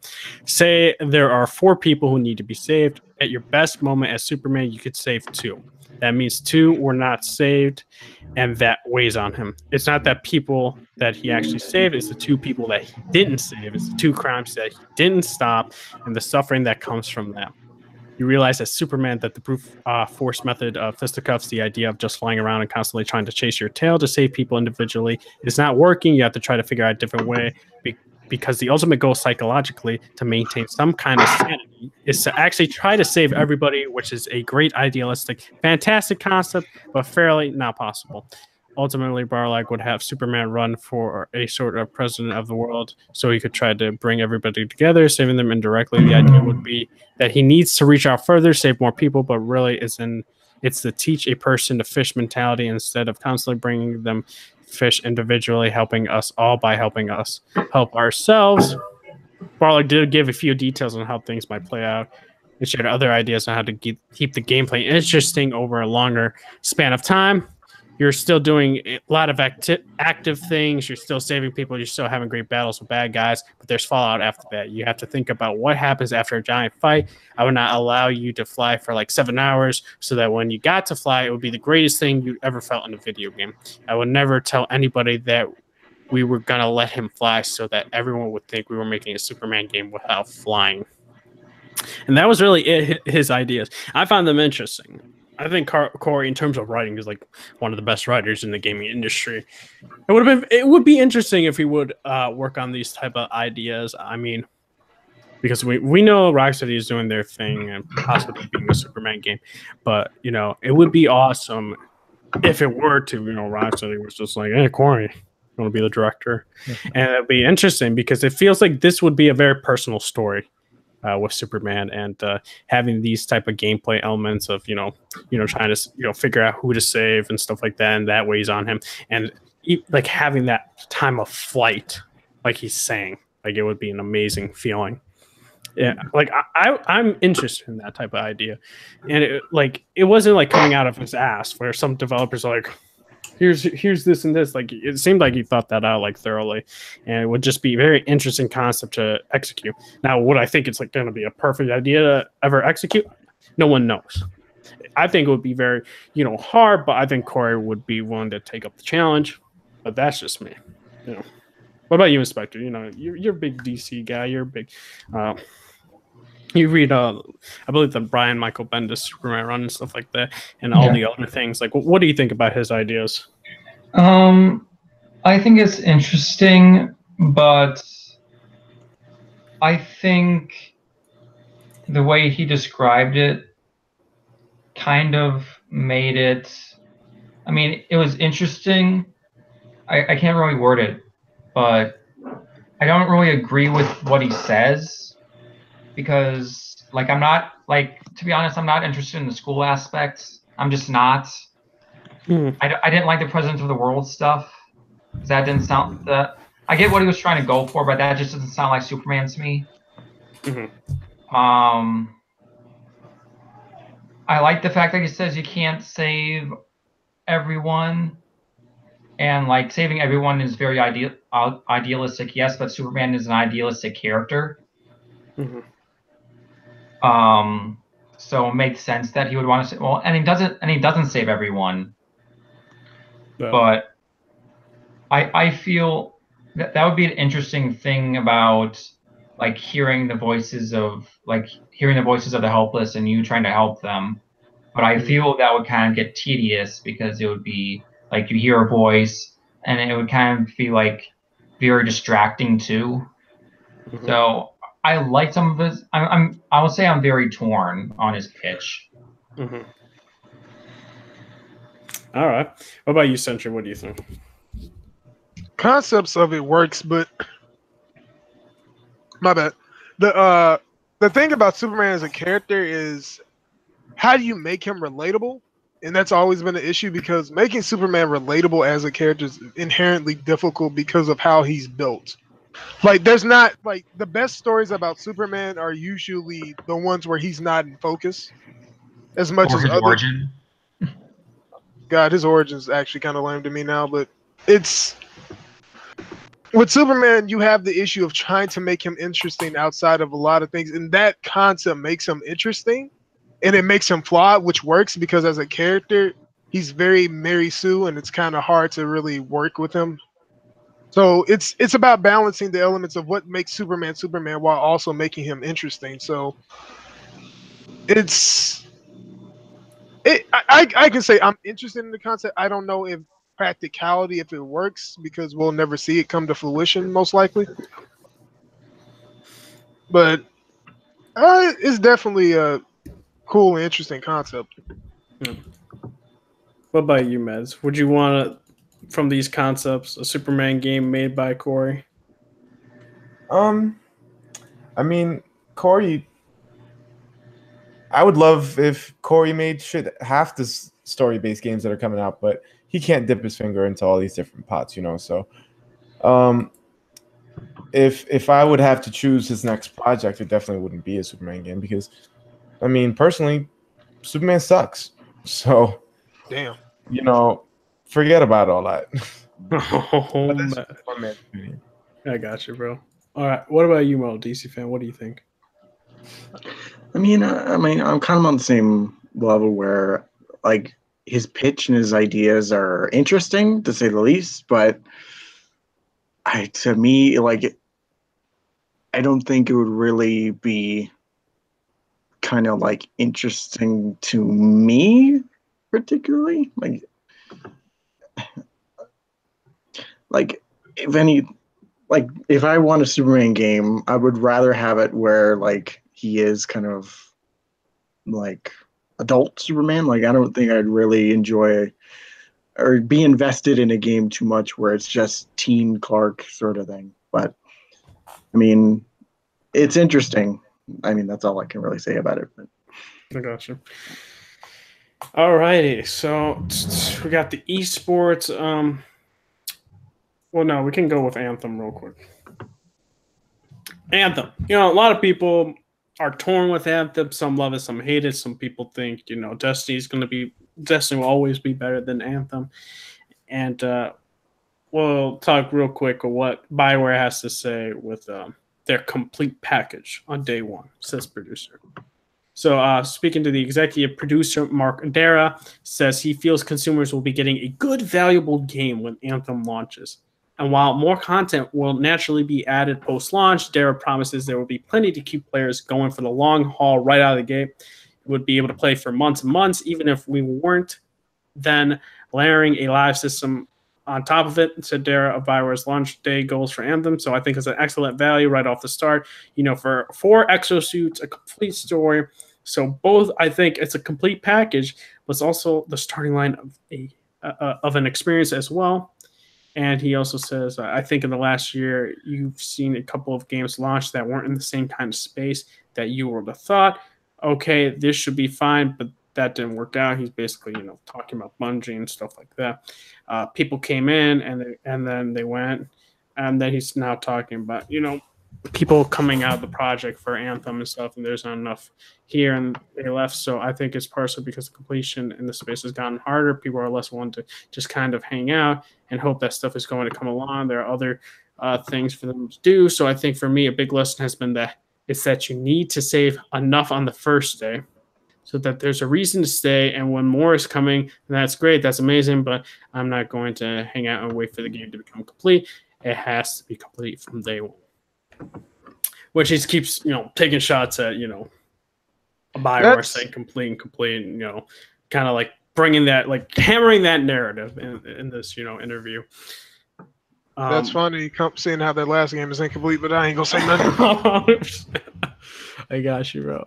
Say there are 4 people who need to be saved. At your best moment as Superman, you could save 2. That means 2 were not saved, and that weighs on him. It's not that people that he actually saved, it's the 2 people that he didn't save. It's the 2 crimes that he didn't stop, and the suffering that comes from that. You realize as Superman that the brute force method of fisticuffs, the idea of just flying around and constantly trying to chase your tail to save people individually, is not working. You have to try to figure out a different way, because the ultimate goal psychologically to maintain some kind of sanity is to actually try to save everybody, which is a great idealistic, fantastic concept, but fairly not possible. Ultimately, Barlag would have Superman run for a sort of president of the world so he could try to bring everybody together, saving them indirectly. The idea would be that he needs to reach out further, save more people, but really it's to teach a person to fish mentality instead of constantly bringing them fish individually, helping us all by helping us help ourselves. Barlag did give a few details on how things might play out and shared other ideas on how to keep the gameplay interesting over a longer span of time. You're still doing a lot of active things. You're still saving people. You're still having great battles with bad guys, but there's fallout after that. You have to think about what happens after a giant fight. I would not allow you to fly for like 7 hours so that when you got to fly, it would be the greatest thing you ever felt in a video game. I would never tell anybody that we were going to let him fly so that everyone would think we were making a Superman game without flying. And that was really his ideas. I found them interesting. I think Corey, in terms of writing, is like one of the best writers in the gaming industry. It would be interesting if he would work on these type of ideas. I mean, because we know Rocksteady is doing their thing and possibly being a Superman game, but it would be awesome if it were to Rocksteady was just like, hey, Corey, you want to be the director, and it'd be interesting because it feels like this would be a very personal story. With Superman and having these type of gameplay elements of trying to figure out who to save and stuff like that, and that weighs on him, and like having that time of flight, like he's saying, like it would be an amazing feeling. Yeah, like I'm interested in that type of idea, and it wasn't like coming out of his ass where some developers are like, here's this and this. Like it seemed like he thought that out like thoroughly, and it would just be a very interesting concept to execute. Now, would I think it's like going to be a perfect idea to ever execute? No one knows. I think it would be very hard, but I think Corey would be willing to take up the challenge. But that's just me. What about you, Inspector? You're a big DC guy. You're a big. You read, I believe, the Brian Michael Bendis Superman run and stuff like that, and all the other things. Like, what do you think about his ideas? I think it's interesting, but I think the way he described it kind of made it. I mean, it was interesting. I can't really word it, but I don't really agree with what he says. Because I'm not to be honest, I'm not interested in the school aspects. I'm just not. I didn't like the President of the World stuff. That didn't sound that. I get what he was trying to go for, but that just doesn't sound like Superman to me. I like the fact that he says you can't save everyone, and saving everyone is very idealistic. Yes, but Superman is an idealistic character. So it makes sense that he would want to say, well, and he doesn't save everyone. No. But I feel that would be an interesting thing about hearing the voices of the helpless and you trying to help them. But I feel that would kind of get tedious because it would be you hear a voice and it would kind of be very distracting too. So I like some of his. I will say I'm very torn on his pitch. All right. What about you, Sentry? What do you think? Concepts of it works, but my bad. The thing about Superman as a character is how do you make him relatable? and that's always been an issue because making Superman relatable as a character is inherently difficult because of how he's built. Like, there's not like the best stories about Superman are usually the ones where he's not in focus as much Or as his other. origin. God, his origin's actually kind of lame to me now, but it's with Superman, you have the issue of trying to make him interesting outside of a lot of things, and that concept makes him interesting, and it makes him flawed, which works because as a character, he's very Mary Sue, and it's kind of hard to really work with him. So it's about balancing the elements of what makes Superman Superman while also making him interesting. So it's I can say I'm interested in the concept. I don't know if practicality if it works because we'll never see it come to fruition most likely. But it's definitely a cool and interesting concept. What about you, Mez? Would you want from these concepts a Superman game made by Corey? I mean, Corey. I would love if Corey made half the story-based games that are coming out, but he can't dip his finger into all these different pots, you know. So, if I would have to choose his next project, it definitely wouldn't be a Superman game because, I mean, personally, Superman sucks. So, Damn. you know, forget about all that. Oh, But that's man. just one man's opinion. I got you, bro. All right. What about you, Mo, DC fan? What do you think? I mean, I'm kind of on the same level where, like, his pitch and his ideas are interesting to say the least, but to me, like, I don't think it would really be kind of like interesting to me particularly. Like if any, like if I want a Superman game, I would rather have it where like he is kind of like adult Superman. Like I don't think I'd really enjoy or be invested in a game too much where it's just teen Clark sort of thing. But I mean, it's interesting. I mean, that's all I can really say about it. But. I got you. All righty. So we got the esports. Well, no, we can go with Anthem real quick. Anthem. You know, a lot of people are torn with Anthem. Some love it, some hate it. Some people think, you know, Destiny will always be better than Anthem. And we'll talk real quick of what BioWare has to say with their complete package on day one, says producer. So speaking to the executive producer, Mark Dara says he feels consumers will be getting a good, valuable game when Anthem launches. And while more content will naturally be added post-launch, Dara promises there will be plenty to keep players going for the long haul right out of the gate. We would be able to play for months and months, even if we weren't then layering a live system on top of it, said Dara of BioWare's launch day goals for Anthem. So I think it's an excellent value right off the start. You know, for 4 exosuits, a complete story. So both, I think it's a complete package, but it's also the starting line of an experience as well. And he also says, I think in the last year, you've seen a couple of games launched that weren't in the same kind of space that you would have thought, okay, this should be fine, but that didn't work out. He's basically, you know, talking about Bungie and stuff like that. People came in and then they went, and then he's now talking about, you know, people coming out of the project for Anthem and stuff, and there's not enough here, and they left. So I think it's partially because the completion in the space has gotten harder. People are less willing to just kind of hang out and hope that stuff is going to come along. There are other things for them to do. So I think for me, a big lesson has been that it's that you need to save enough on the first day so that there's a reason to stay. And when more is coming, that's great. That's amazing. But I'm not going to hang out and wait for the game to become complete. It has to be complete from day one. Which he keeps, you know, taking shots at, you know, a BioWare saying complete, and, you know, kind of like bringing that, like hammering that narrative in this, you know, interview. That's funny, seeing how that last game is incomplete, but I ain't gonna say nothing. I got you, bro.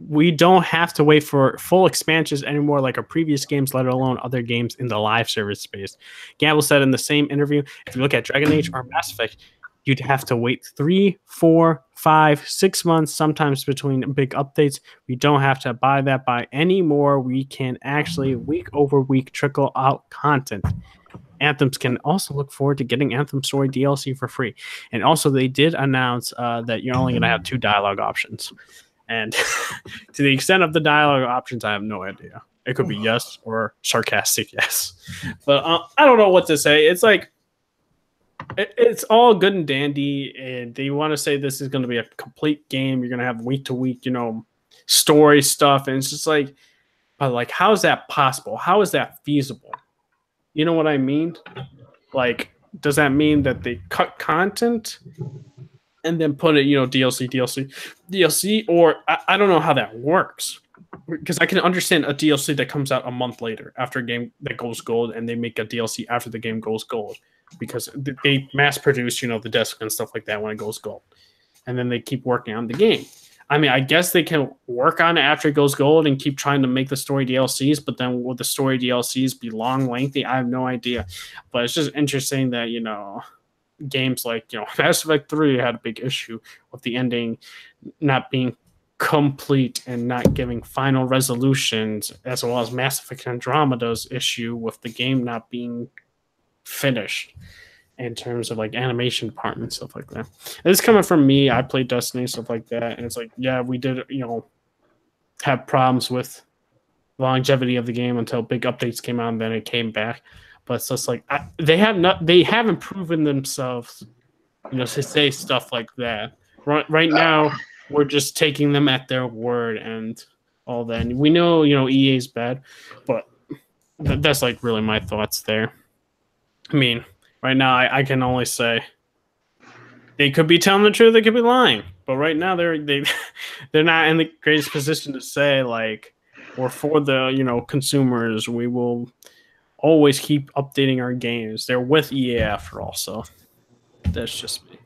We don't have to wait for full expansions anymore like our previous games, let alone other games in the live service space. Gamble said in the same interview, if you look at Dragon Age or Mass Effect, you'd have to wait 3, 4, 5, 6 months, sometimes between big updates. We don't have to buy that by anymore. We can actually week over week trickle out content. Anthems can also look forward to getting Anthem Story DLC for free. And also, they did announce that you're only going to have 2 dialogue options. And to the extent of the dialogue options, I have no idea. It could be yes or sarcastic yes. But I don't know what to say. It's like, it's all good and dandy. And they want to say this is going to be a complete game. You're going to have week to week, story stuff. And it's just like, but like, how is that possible? How is that feasible? You know what I mean? Like, does that mean that they cut content and then put it, DLC? Or I don't know how that works. Because I can understand a DLC that comes out a month later after a game that goes gold, and they make a DLC after the game goes gold. Because they mass produce, the disc and stuff like that when it goes gold. And then they keep working on the game. I mean, I guess they can work on it after it goes gold and keep trying to make the story DLCs, but then will the story DLCs be long, lengthy? I have no idea. But it's just interesting that, games like, Mass Effect 3 had a big issue with the ending not being complete and not giving final resolutions, as well as Mass Effect Andromeda's issue with the game not being finished in terms of like animation department and stuff like that. And this coming from me, I played Destiny, stuff like that, and it's like, yeah, we did, have problems with the longevity of the game until big updates came out, and then it came back. But it's just like they haven't proven themselves, to say stuff like that. Right now, we're just taking them at their word and all that. And we know, EA is bad, but that's like really my thoughts there. I mean, right now, I can only say they could be telling the truth, they could be lying. But right now, they're not in the greatest position to say, like, or for the consumers, we will always keep updating our games. They're with EA after all, so that's just me.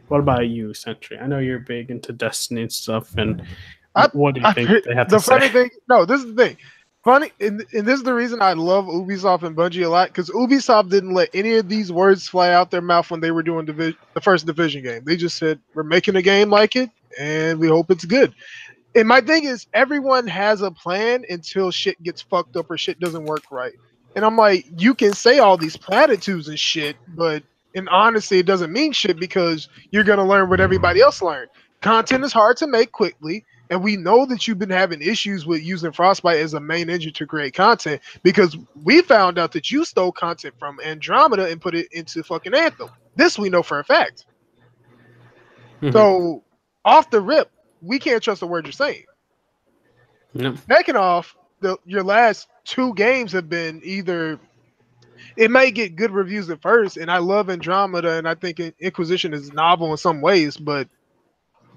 What about you, Sentry? I know you're big into Destiny and stuff, and what do you think they have to say? Funny thing, no, this is the thing. Funny, and this is the reason I love Ubisoft and Bungie a lot, because Ubisoft didn't let any of these words fly out their mouth when they were doing the first Division game. They just said, we're making a game like it, and we hope it's good. And my thing is, everyone has a plan until shit gets fucked up or shit doesn't work right. And I'm like, you can say all these platitudes and shit, but in honesty, it doesn't mean shit because you're going to learn what everybody else learned. Content is hard to make quickly. And we know that you've been having issues with using Frostbite as a main engine to create content because we found out that you stole content from Andromeda and put it into fucking Anthem. This we know for a fact. Mm-hmm. So off the rip, we can't trust the word you're saying. No. Second off, your last 2 games have been either it may get good reviews at first, and I love Andromeda, and I think Inquisition is novel in some ways, but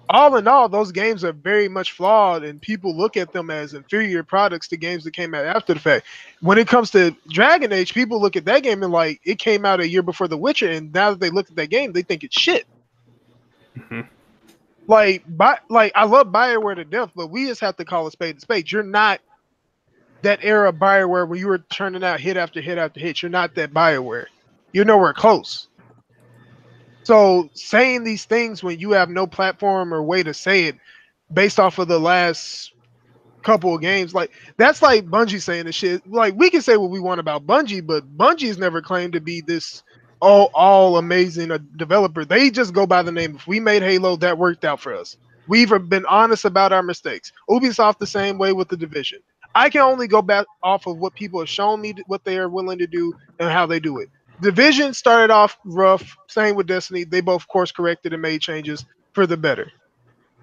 all in all, those games are very much flawed, and people look at them as inferior products to games that came out after the fact. When it comes to Dragon Age, people look at that game and like, it came out a year before The Witcher, and now that they look at that game, they think it's shit. Mm-hmm. Like I love BioWare to death, but we just have to call a spade a spade. You're not that era of BioWare where you were turning out hit after hit after hit. You're not that BioWare. You're nowhere close. So saying these things when you have no platform or way to say it based off of the last couple of games, like that's like Bungie saying this shit. Like we can say what we want about Bungie, but Bungie's never claimed to be this all amazing developer. They just go by the name. If we made Halo, that worked out for us. We've been honest about our mistakes. Ubisoft the same way with The Division. I can only go back off of what people have shown me what they are willing to do and how they do it. Division started off rough, same with Destiny. They both course corrected and made changes for the better.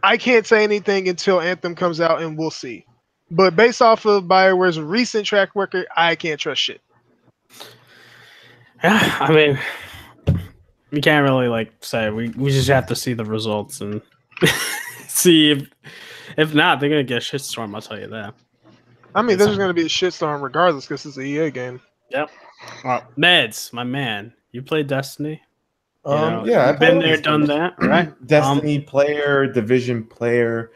I can't say anything until Anthem comes out and we'll see. But based off of BioWare's recent track record, I can't trust shit. Yeah, I mean, we can't really like say. We just have to see the results and see if not, they're gonna get a shitstorm. I'll tell you that. I mean, there's gonna be a shitstorm regardless because it's an EA game. Yep. Meds, my man, you play Destiny? Yeah, I've been there, done that, right? Destiny player, Division player.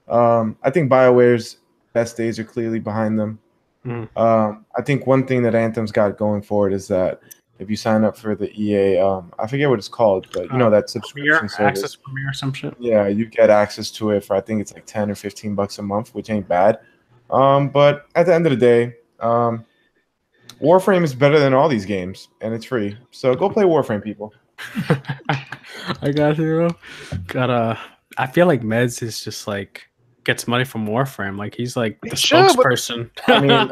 I think BioWare's best days are clearly behind them. I think one thing that Anthem's got going for it is that if you sign up for the EA, I forget what it's called, but you know that subscription service. Access Premier or some shit. Yeah, you get access to it for I think it's like $10 or $15 a month, which ain't bad. But at the end of the day, Warframe is better than all these games, and it's free. So go play Warframe, people. I got you. I feel like Meds is just like gets money from Warframe. Like he's like the spokesperson. I mean,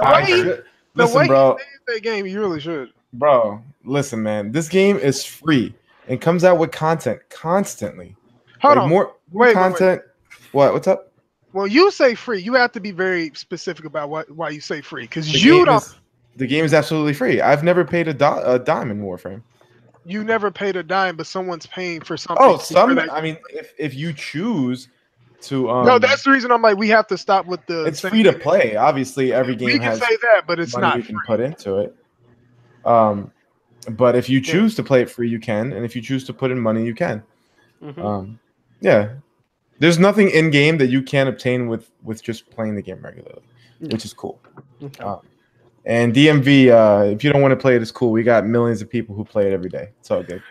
listen, bro. That game, you really should. Bro, listen, man. This game is free and comes out with content constantly. Hold on. More content. Wait. What's up? Well, you say free. You have to be very specific about why you say free, because the game is absolutely free. I've never paid a dime in Warframe. You never paid a dime, but someone's paying for something. Oh, I mean, if you choose to. No, that's the reason I'm like, we have to stop with the. It's free to play. Obviously, every game has. We can say that, but it's money not. You can put into it. But if you choose to play it free, you can, and if you choose to put in money, you can. Mm-hmm. Yeah, there's nothing in game that you can't obtain with just playing the game regularly, which is cool. Okay. And DMV, if you don't want to play it, it's cool. We got millions of people who play it every day. It's all good.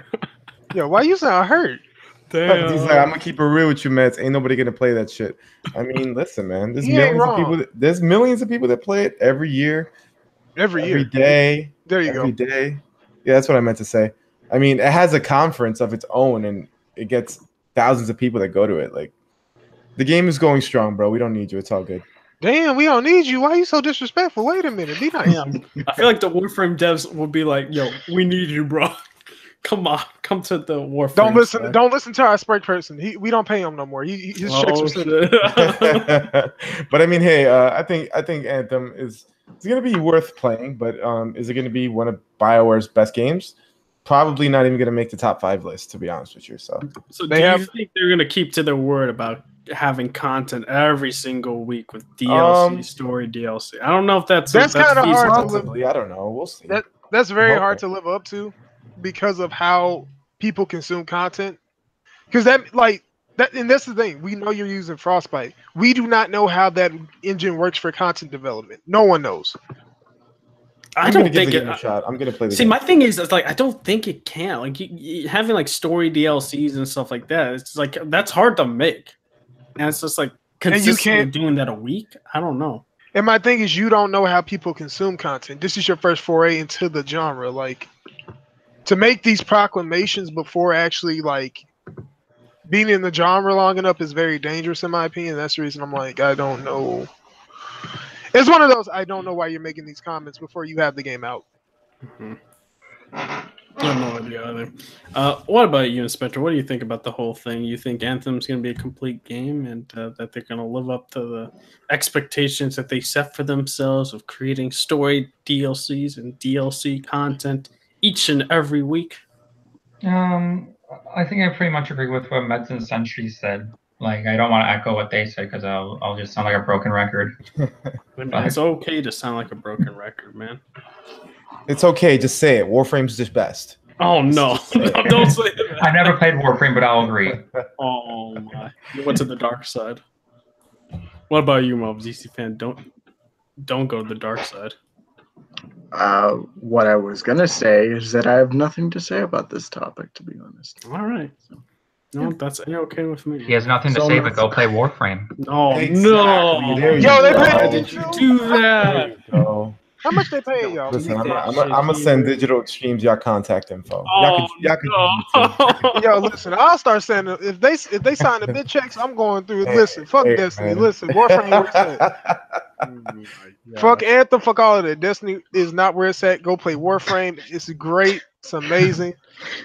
Yo, why you sound hurt? Damn. He's like, I'm gonna keep it real with you, Mets. Ain't nobody gonna play that shit. I mean, listen, man. There's millions of people that play it every year. Every day. There you go. Every day. Yeah, that's what I meant to say. I mean, it has a conference of its own, and it gets thousands of people that go to it. Like, the game is going strong, bro. We don't need you. It's all good. Damn, we don't need you. Why are you so disrespectful? Wait a minute. Be nice. I feel like the Warframe devs would be like, yo, we need you, bro. Come on. Come to the Warframe. Don't listen to our spokesperson. We don't pay him no more. His checks are sent. But I mean, hey, I think Anthem is going to be worth playing, but is it going to be one of BioWare's best games? Probably not even going to make the top 5 list, to be honest with you. So do you think they're going to keep to their word about having content every single week with DLC, story DLC? I don't know if that's kind of hard to live. I don't know. We'll see. That's very hard to live up to because of how people consume content. Because and that's the thing. We know you're using Frostbite. We do not know how that engine works for content development. No one knows. I'm going to give the game a shot. I'm going to play the game. My thing is, I don't think it can. Like, having, like, story DLCs and stuff like that, it's like, that's hard to make. And it's just, like, consistently doing that a week? I don't know. And my thing is, you don't know how people consume content. This is your first foray into the genre. Like, to make these proclamations before actually, like, being in the genre long enough is very dangerous, in my opinion. That's the reason I'm like, I don't know. It's one of those, I don't know why you're making these comments before you have the game out. Mm-hmm. I have no idea either. What about you, Inspector? What do you think about the whole thing? You think Anthem's going to be a complete game and that they're going to live up to the expectations that they set for themselves of creating story DLCs and DLC content each and every week? I think I pretty much agree with what Meds and Sentry said. Like, I don't want to echo what they said because I'll just sound like a broken record. It's okay to sound like a broken record, man. It's okay. Just say it. Warframe's just best. Oh, no. Don't say that. I never played Warframe, but I'll agree. Oh, my. You went to the dark side. What about you, Mob? ZC fan? Don't go to the dark side. What I was going to say is that I have nothing to say about this topic, to be honest. All right. No, that's okay with me. He has nothing to say, but go play Warframe. Oh, exactly. No. Yo, they Why did you do that? How much they paying y'all? Listen, I'm going to send Digital Extremes y'all contact info. Oh, Yo, listen, I'll start sending. If they sign the bid checks, I'm going through. Listen, fuck Destiny. Man. Listen, Warframe where it's at. Fuck Anthem, fuck all of that. Destiny is not where it's at. Go play Warframe. It's great. It's amazing.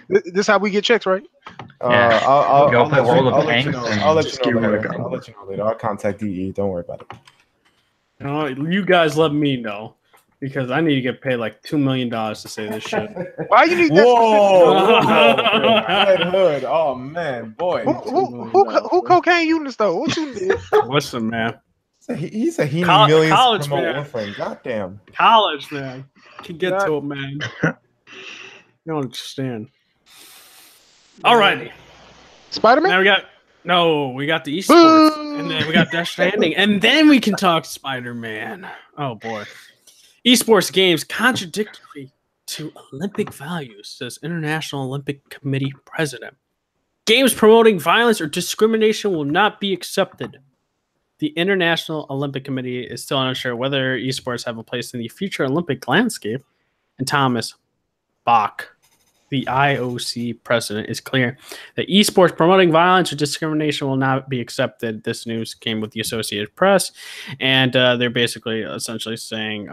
This how we get checks, right? I'll let you know I'll later. I'll contact DE. Don't worry about it. You guys let me know because I need to get paid like $2 million to say this shit. Why you need that? Whoa! Hood. Oh man, boy. Who cocaine Eunice though? What you need? Listen, man. He said he needs millions college, to promote man. Warframe. Goddamn. College, man. Can get to it, man. You don't understand. Alrighty. Spider-Man? Now we got the Esports, and then we got Death Stranding, and then we can talk Spider-Man. Oh boy. Esports games contradictory to Olympic values, says International Olympic Committee president. Games promoting violence or discrimination will not be accepted. The International Olympic Committee is still unsure whether esports have a place in the future Olympic landscape. And Thomas Bach, the IOC president, is clear that esports promoting violence or discrimination will not be accepted. This news came with the Associated Press, and they're basically essentially saying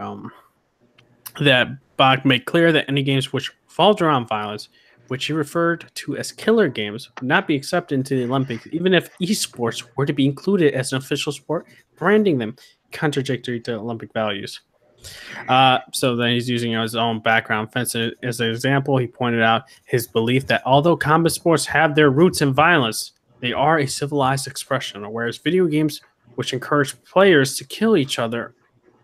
that Bach made clear that any games which revolved around violence, which he referred to as killer games, would not be accepted into the Olympics, even if esports were to be included as an official sport, branding them contradictory to Olympic values. So then he's using his own background fence as an example. He pointed out his belief that although combat sports have their roots in violence, they are a civilized expression, whereas video games, which encourage players to kill each other,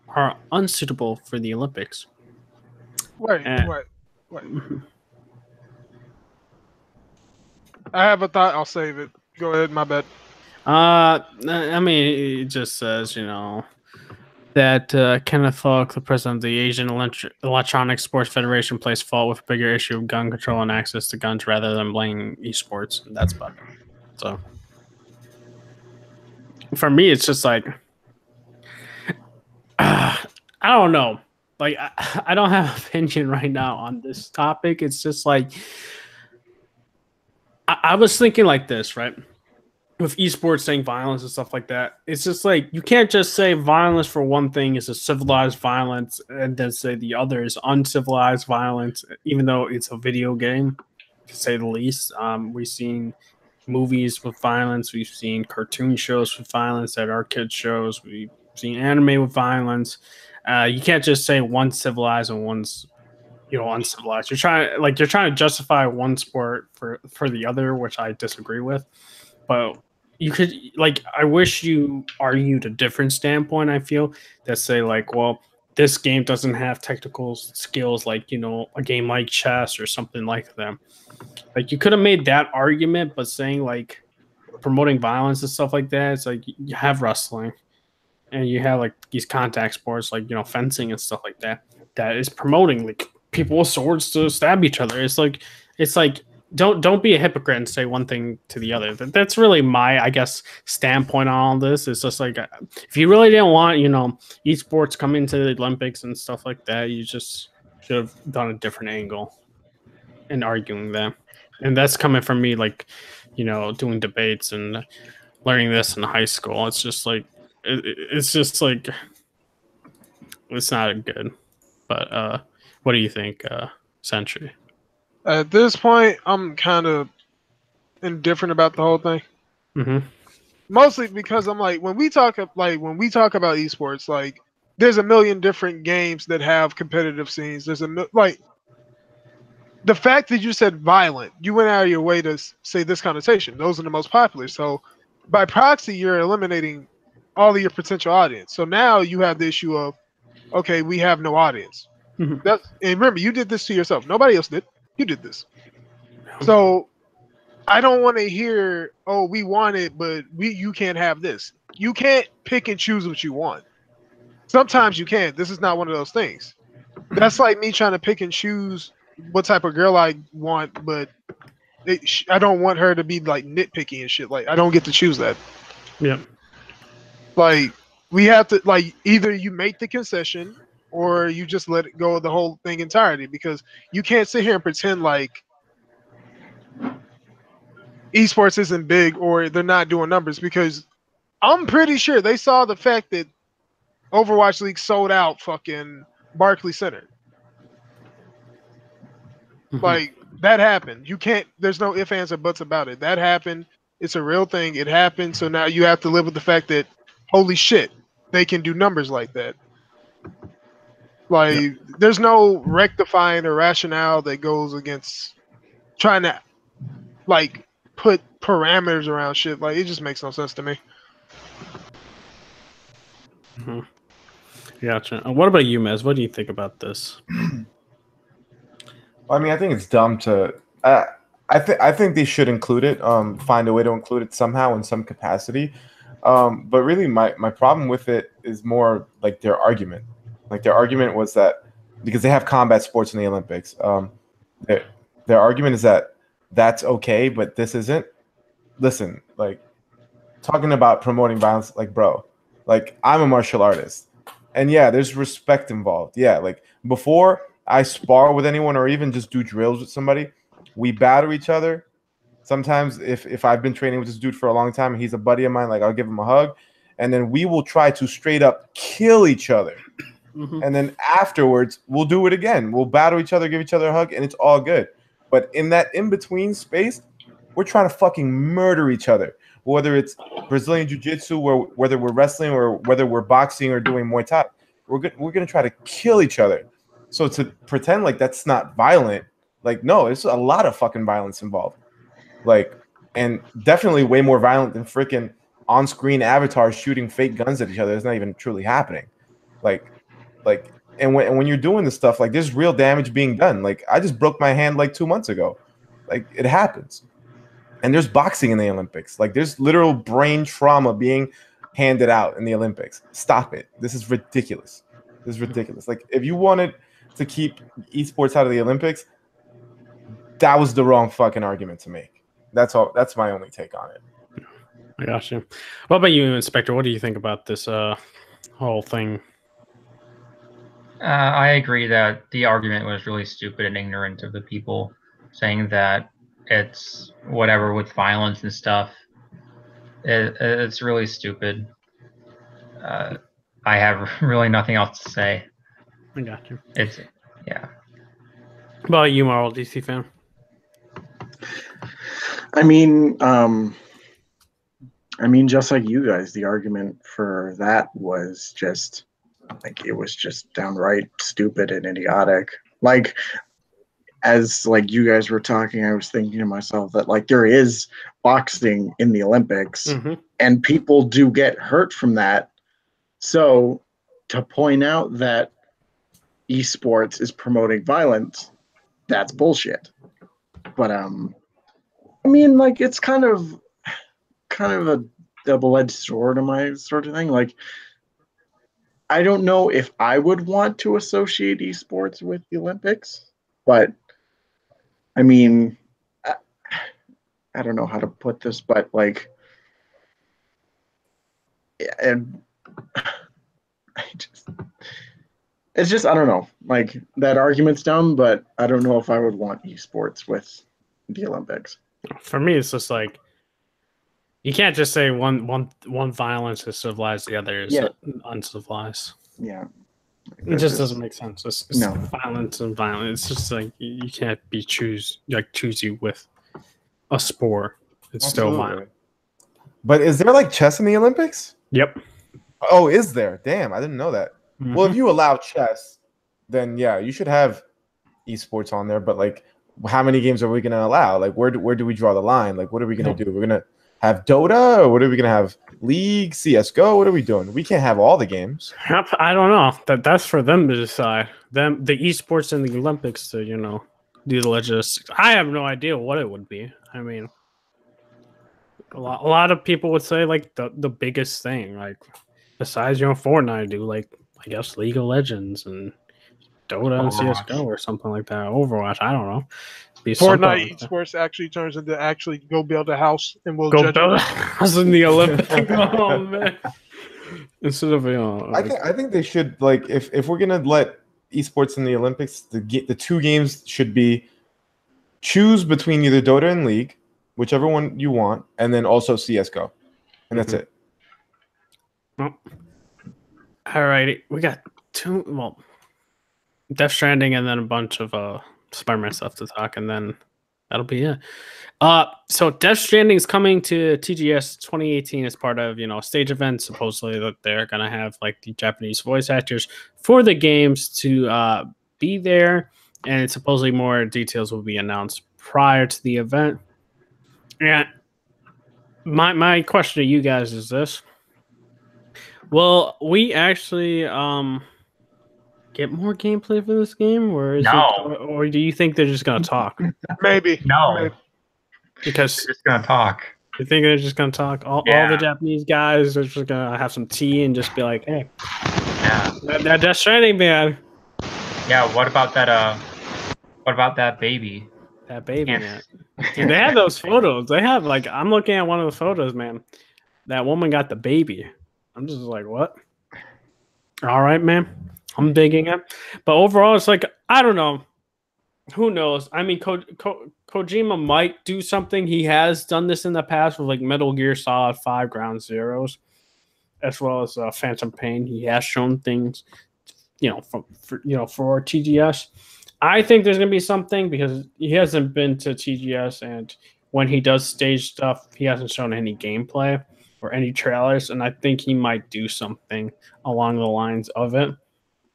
are unsuitable for the Olympics. Wait. I have a thought. I'll save it. Go ahead. My bad. I mean, it just says, that Kenneth Falk, the president of the Asian Electronic Sports Federation, placed fault with a bigger issue of gun control and access to guns rather than blaming esports. And that's about it. So, for me, it's just like, I don't know. Like, I don't have an opinion right now on this topic. It's just like, I was thinking like this, right? With esports saying violence and stuff like that, it's just like you can't just say violence for one thing is a civilized violence and then say the other is uncivilized violence, even though it's a video game, to say the least. We've seen movies with violence, we've seen cartoon shows with violence at our kids' shows, we've seen anime with violence. You can't just say one's civilized and one's uncivilized. You're trying to justify one sport for the other, which I disagree with. But you could, I wish you argued a different standpoint, I feel, that say, well, this game doesn't have technical skills like, a game like chess or something like that. Like, you could have made that argument, but saying, promoting violence and stuff like that, it's like you have wrestling and you have, these contact sports, fencing and stuff like that, that is promoting, people with swords to stab each other. It's like, don't be a hypocrite and say one thing to the other. That's really my, I guess, standpoint on all this. It's just like, if you really didn't want, esports coming to the Olympics and stuff like that, you just should have done a different angle in arguing that. And that's coming from me, doing debates and learning this in high school. It's just like, it's not good. But what do you think, Century? At this point, I'm kind of indifferent about the whole thing. Mm-hmm. Mostly because I'm when we talk about esports, there's a million different games that have competitive scenes. There's the fact that you said violent, you went out of your way to say this connotation. Those are the most popular. So by proxy, you're eliminating all of your potential audience. So now you have the issue of, okay, we have no audience. Mm-hmm. And remember, you did this to yourself. Nobody else did. You did this. So I don't want to hear, oh, we want it, but you can't have this. You can't pick and choose what you want. Sometimes you can. This is not one of those things. That's like me trying to pick and choose what type of girl I want, but I don't want her to be nitpicky and shit. I don't get to choose that. Yeah. We have to either you make the concession or you just let it go of the whole thing entirely, because you can't sit here and pretend esports isn't big or they're not doing numbers, because I'm pretty sure they saw the fact that Overwatch League sold out fucking Barclays Center. Mm-hmm. That happened. You can't, there's no ifs, ands, or buts about it. That happened. It's a real thing. It happened. So now you have to live with the fact that, holy shit, they can do numbers like that. There's no rectifying or rationale that goes against trying to put parameters around shit. It just makes no sense to me. Mm-hmm. Gotcha. What about you, Mez? What do you think about this? I mean, I think it's dumb to. I think they should include it. Find a way to include it somehow in some capacity. But really, my problem with it is more their argument. Their argument was that because they have combat sports in the Olympics. Their argument is that that's okay, but this isn't. Listen, like talking about promoting violence, like bro, like I'm a martial artist, and yeah, there's respect involved. Yeah, like before I spar with anyone or even just do drills with somebody, we batter each other. Sometimes if I've been training with this dude for a long time and he's a buddy of mine, like I'll give him a hug, and then we will try to straight up kill each other. Mm-hmm. And then afterwards, we'll do it again. We'll battle each other, give each other a hug, and it's all good. But in that in-between space, we're trying to fucking murder each other. Whether it's Brazilian Jiu-Jitsu, or whether we're wrestling, or whether we're boxing or doing Muay Thai, we're going to try to kill each other. So to pretend like that's not violent, like, no, there's a lot of fucking violence involved. Like, and definitely way more violent than freaking on-screen avatars shooting fake guns at each other. It's not even truly happening. Like, and when you're doing this stuff, like, there's real damage being done. Like, I just broke my hand like 2 months ago. Like, it happens. And there's boxing in the Olympics. Like, there's literal brain trauma being handed out in the Olympics. Stop it. This is ridiculous. This is ridiculous. Like, if you wanted to keep esports out of the Olympics, that was the wrong fucking argument to make. That's all. That's my only take on it. I got you. What about you, Inspector? What do you think about this whole thing? I agree that the argument was really stupid and ignorant of the people, saying that it's whatever with violence and stuff. It's really stupid. I have really nothing else to say. I got you. Yeah. What about you, Marvel, DC fan? I mean, just like you guys, the argument for that was just like, it was just downright stupid and idiotic. Like, as like you guys were talking, I was thinking to myself that like there is boxing in the Olympics, and people do get hurt from that. So to point out that esports is promoting violence, that's bullshit. But I mean, like, it's kind of a double-edged sword in my sort of thing. Like, I don't know if I would want to associate esports with the Olympics, but I mean, I don't know how to put this, but like, and it's just, I don't know. Like, that argument's dumb, but I don't know if I would want esports with the Olympics. For me, it's just like, you can't just say one violence is civilized, the other is uncivilized. Yeah. It just doesn't make sense. It's No. violence and violence. It's just like you can't be choosy with a sport. It's still violent. But is there like chess in the Olympics? Yep. Oh, is there? Damn, I didn't know that. Well, if you allow chess, then yeah, you should have esports on there. But like, how many games are we going to allow? Like, where do we draw the line? Like, what are we going to do? We're going to have Dota, or what are we going to have? League, CS:GO? What are we doing? We can't have all the games. I don't know. That's for them to decide. The esports in the Olympics to do the logistics. I have no idea what it would be. I mean, a lot of people would say like the biggest thing, like besides Fortnite, do like I guess League of Legends and Dota and CS:GO or something like that. Overwatch, I don't know. Fortnite esports actually turns into actually go build a house and we'll go judge build a house in the Olympics. Oh man! Instead of I think they should, like, if we're gonna let esports in the Olympics, the two games should be choose between either Dota and League, whichever one you want, and then also CS:GO, and that's it. Well, all right, we got two. Death Stranding and then a bunch of Spider-Man stuff to talk, and then that'll be it. So Death Stranding is coming to TGS 2018 as part of a stage event. Supposedly that they're gonna have like the Japanese voice actors for the games to be there, and supposedly more details will be announced prior to the event. And my question to you guys is this: will we actually get more gameplay for this game, or or do you think they're just gonna talk? Maybe. No. Because they're just gonna talk. You think they're just gonna talk? All the Japanese guys are just gonna have some tea and just be like, "Hey, that Death Stranding, man." Yeah. What about that? What about that baby? That baby, Yeah. man. Dude, they have those photos. They have like I'm looking at one of the photos, man. That woman got the baby. I'm just like, what? All right, man. I'm digging it. But overall, it's like I don't know. Who knows? I mean, Kojima might do something. He has done this in the past with like Metal Gear Solid 5 Ground Zeroes, as well as Phantom Pain. He has shown things, for TGS. I think there's going to be something because he hasn't been to TGS, and when he does stage stuff, he hasn't shown any gameplay or any trailers, and I think he might do something along the lines of it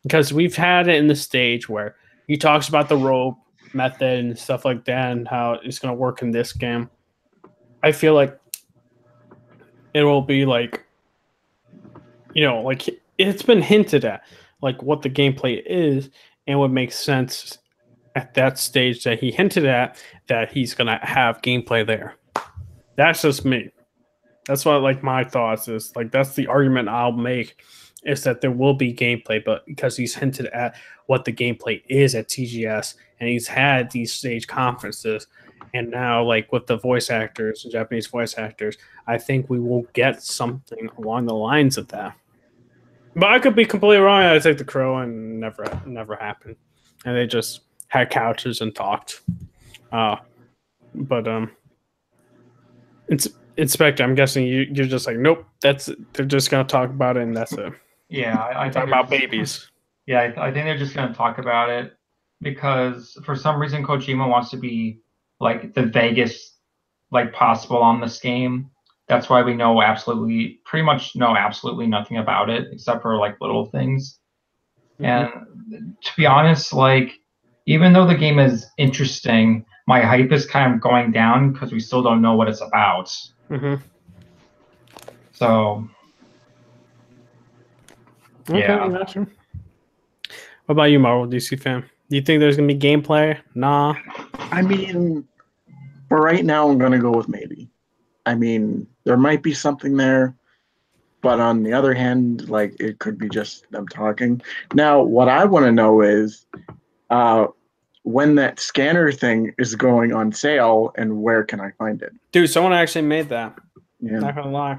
because we've had it in the stage where he talks about the rope method and stuff like that and how it's going to work in this game. I feel like it will be like, like it's been hinted at, like what the gameplay is, and would make sense at that stage that he hinted at that he's going to have gameplay there. That's just me. That's what like my thoughts is. Like that's the argument I'll make is that there will be gameplay, but because he's hinted at what the gameplay is at TGS and he's had these stage conferences and now like with the voice actors, Japanese voice actors, I think we will get something along the lines of that. But I could be completely wrong. I take the crow and never happened. And they just had couches and talked. It's Inspector, I'm guessing you're just like, nope, they're just gonna talk about it and that's it. Yeah, I Talk think about babies. Yeah, I think they're just going to talk about it because for some reason Kojima wants to be like the vaguest like possible on this game. That's why we pretty much know absolutely nothing about it except for like little things. And to be honest, like even though the game is interesting, my hype is kind of going down because we still don't know what it's about. So Okay, yeah. gotcha. What about you, Marvel DC fan? Do you think there's gonna be gameplay? Nah. I mean, for right now, I'm gonna go with maybe. I mean, there might be something there, but on the other hand, like it could be just them talking. Now, what I want to know is when that scanner thing is going on sale and where can I find it? Dude, someone actually made that. Yeah. Not gonna lie.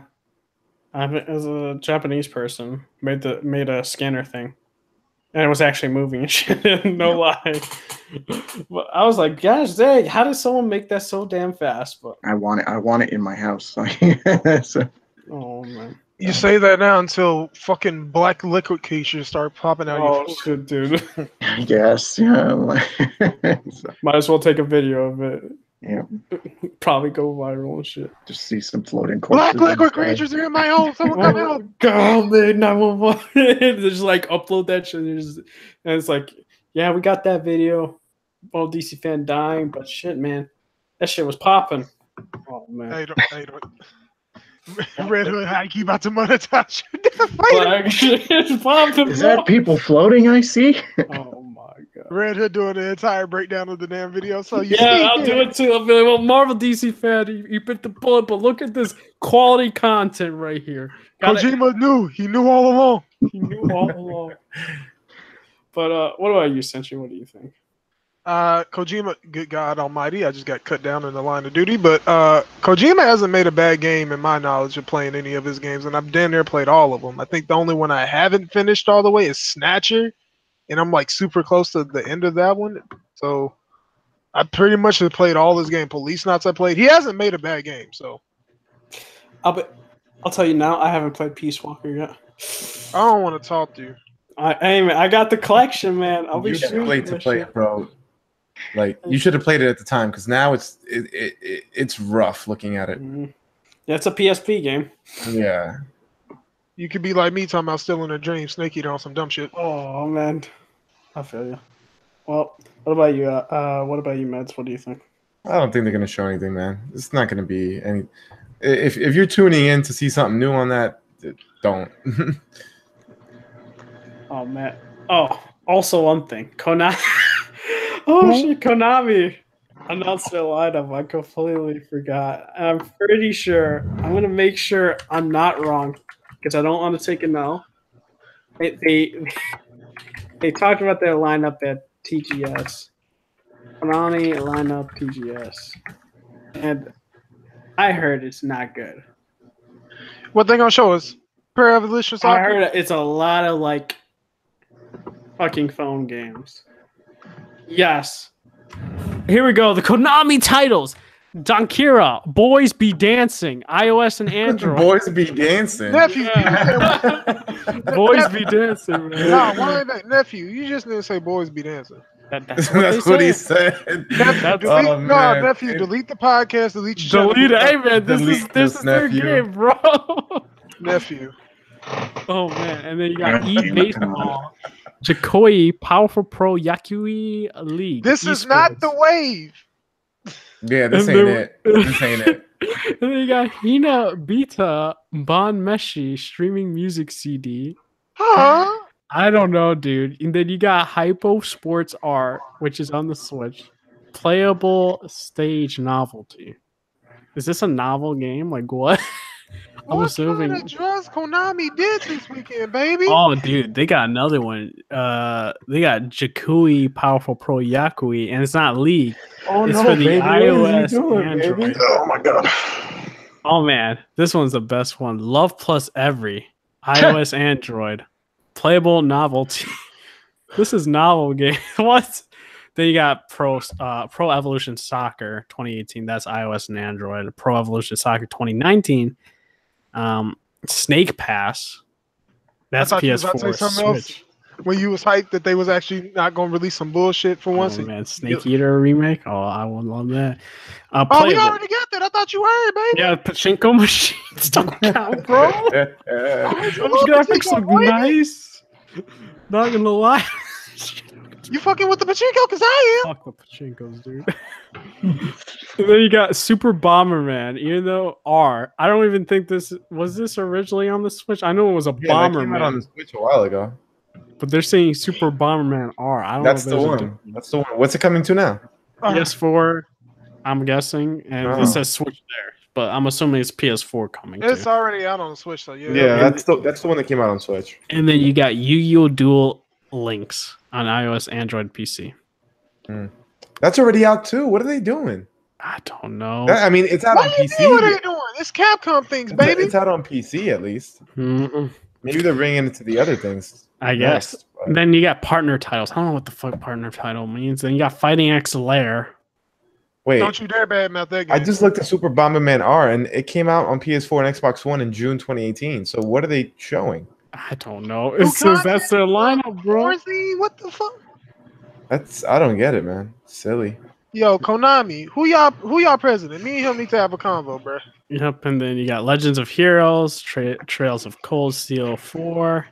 As a Japanese person, made a scanner thing. And it was actually moving and shit. No lie. But I was like, gosh dang, how did someone make that so damn fast? But I want it in my house. So, oh man. You say that now until fucking black liquid cases start popping out Oh your foot. shit, dude. I guess, yeah. So, Might as well take a video of it. yeah. Probably go viral and shit. Just see some floating Black corpses liquid inside. creatures are in my home. Someone come out. God, man, 911. Just like upload that shit. And it's like, yeah, we got that video. Well, DC fan dying, but shit, man, that shit was popping. Oh man. Hey, don't. Red Hood Hikey about to monetize. Like, it's popping. Is that people floating I see? Oh my god. Red Hood doing the entire breakdown of the damn video. So you Yeah, see, I'll do it too. I'll be like, well, Marvel DC fan, you bit the bullet, but look at this quality content right here. Kojima knew. He knew all along. He knew all along. But what about you, Sentry? What do you think? Kojima, good God Almighty, I just got cut down in the line of duty. But Kojima hasn't made a bad game in my knowledge of playing any of his games, and I've damn near played all of them. I think the only one I haven't finished all the way is Snatcher, and I'm like super close to the end of that one. So I pretty much have played all his game. Police Knots I played. He hasn't made a bad game, so I'll tell you now. I haven't played Peace Walker yet. I don't want to talk to you. Hey man, I got the collection, man. I'll be You should shooting play to that play shit. it, bro. Like you should have played it at the time because now it's rough looking at it. Mhm. Yeah, it's a PSP game. Yeah. You could be like me talking about still in a dream, Snake Eater on some dumb shit. Oh man, I feel you. Well, what about you? What about you, Meds? What do you think? I don't think they're gonna show anything, man. It's not gonna be any. If you're tuning in to see something new on that, don't. Oh man. Oh, also one thing, Konami. Oh shit, Konami announced their lineup. I completely forgot. And I'm pretty sure I'm gonna make sure I'm not wrong because I don't want to take a no. They talked about their lineup at TGS. Konami lineup TGS. And I heard it's not good. What they gonna show us? Pro Evolution I Soccer. heard it's a lot of like fucking phone games. Yes. Here we go. The Konami titles. Dankira, Boys Be Dancing, iOS and Android. Boys be dancing. Nephew, Boys Be Dancing, man. nah, why ain't that nephew? You just didn't say boys be dancing. That's what, That's what he said. Nephew, delete, Oh, no, man. nephew, delete the podcast, delete your Delete it. Hey, channel. man, this Delete is this, their nephew. game, bro. Nephew. Oh, man. And then you got E-Baseball, Jokoi, Powerful Pro, Yakui League. This is not the wave. Yeah, this And ain't then- it. This ain't it. And then you got Hina Beta, Bon Meshi, streaming music CD. Huh? I don't know, dude. And then you got Hypo Sports Art, which is on the Switch. Playable stage novelty. Is this a novel game? Like what? I'm What assuming. kind of drugs Konami did this weekend, baby? Oh, dude, they got another one. They got Jakui Powerful Pro Yakui, and it's not League. Oh It's for the baby, what is iOS, he doing, Android. baby? Oh my god. Oh man, this one's the best one. Love Plus Every, iOS, Android, playable novelty. This is novel game. What? Then you got Pro Evolution Soccer 2018. That's iOS and Android. Pro Evolution Soccer 2019. Snake Pass. That's I thought you was about to PS4. say something else. Switch. When you was hyped that they was actually not gonna release some bullshit for once. Oh man, Snake Eater remake. Oh, I would love that. Oh, we Playable. already got that. I thought you heard, baby. Yeah, pachinko machines don't count, bro. Those Little graphics pachinko, look baby. nice. Not gonna lie. You fucking with the pachinko? Cause I am. Fuck the pachinkos, dude. And then you got Super Bomberman, even though I don't even think this was originally on the Switch. I know it was a Yeah, that came out on Bomberman, the Switch a while ago. but they're saying Super Bomberman R. I don't That's know the if there's a one. difference. That's the one. What's it coming to now? PS4, I'm guessing, and Oh. it says Switch there, but I'm assuming it's PS4 coming. It's Too. already out on the Switch, so yeah. Yeah, that's the one that came out on Switch. And then you got Yu-Gi-Oh! Duel Links on iOS, Android, PC. That's already out too. What are they doing? I don't know. I mean, it's out What on do you PC. mean? What are they doing? It's Capcom things, baby. It's out on PC at least. Mm-mm. Maybe they're bringing it to the other things. I guess. next, but- Then you got partner titles. I don't know what the fuck partner title means. Then you got Fighting X Lair. Wait, Don't you dare badmouth that game. I just looked at Super Bomberman R, and it came out on PS4 and Xbox One in June 2018. So what are they showing? I don't know. It says that's their lineup, bro. Warzy, what the fuck? I don't get it, man. Silly. Yo, Konami, who y'all president? Me and him need to have a convo, bro. Yep, and then you got Legends of Heroes, Trails of Cold Steel 4,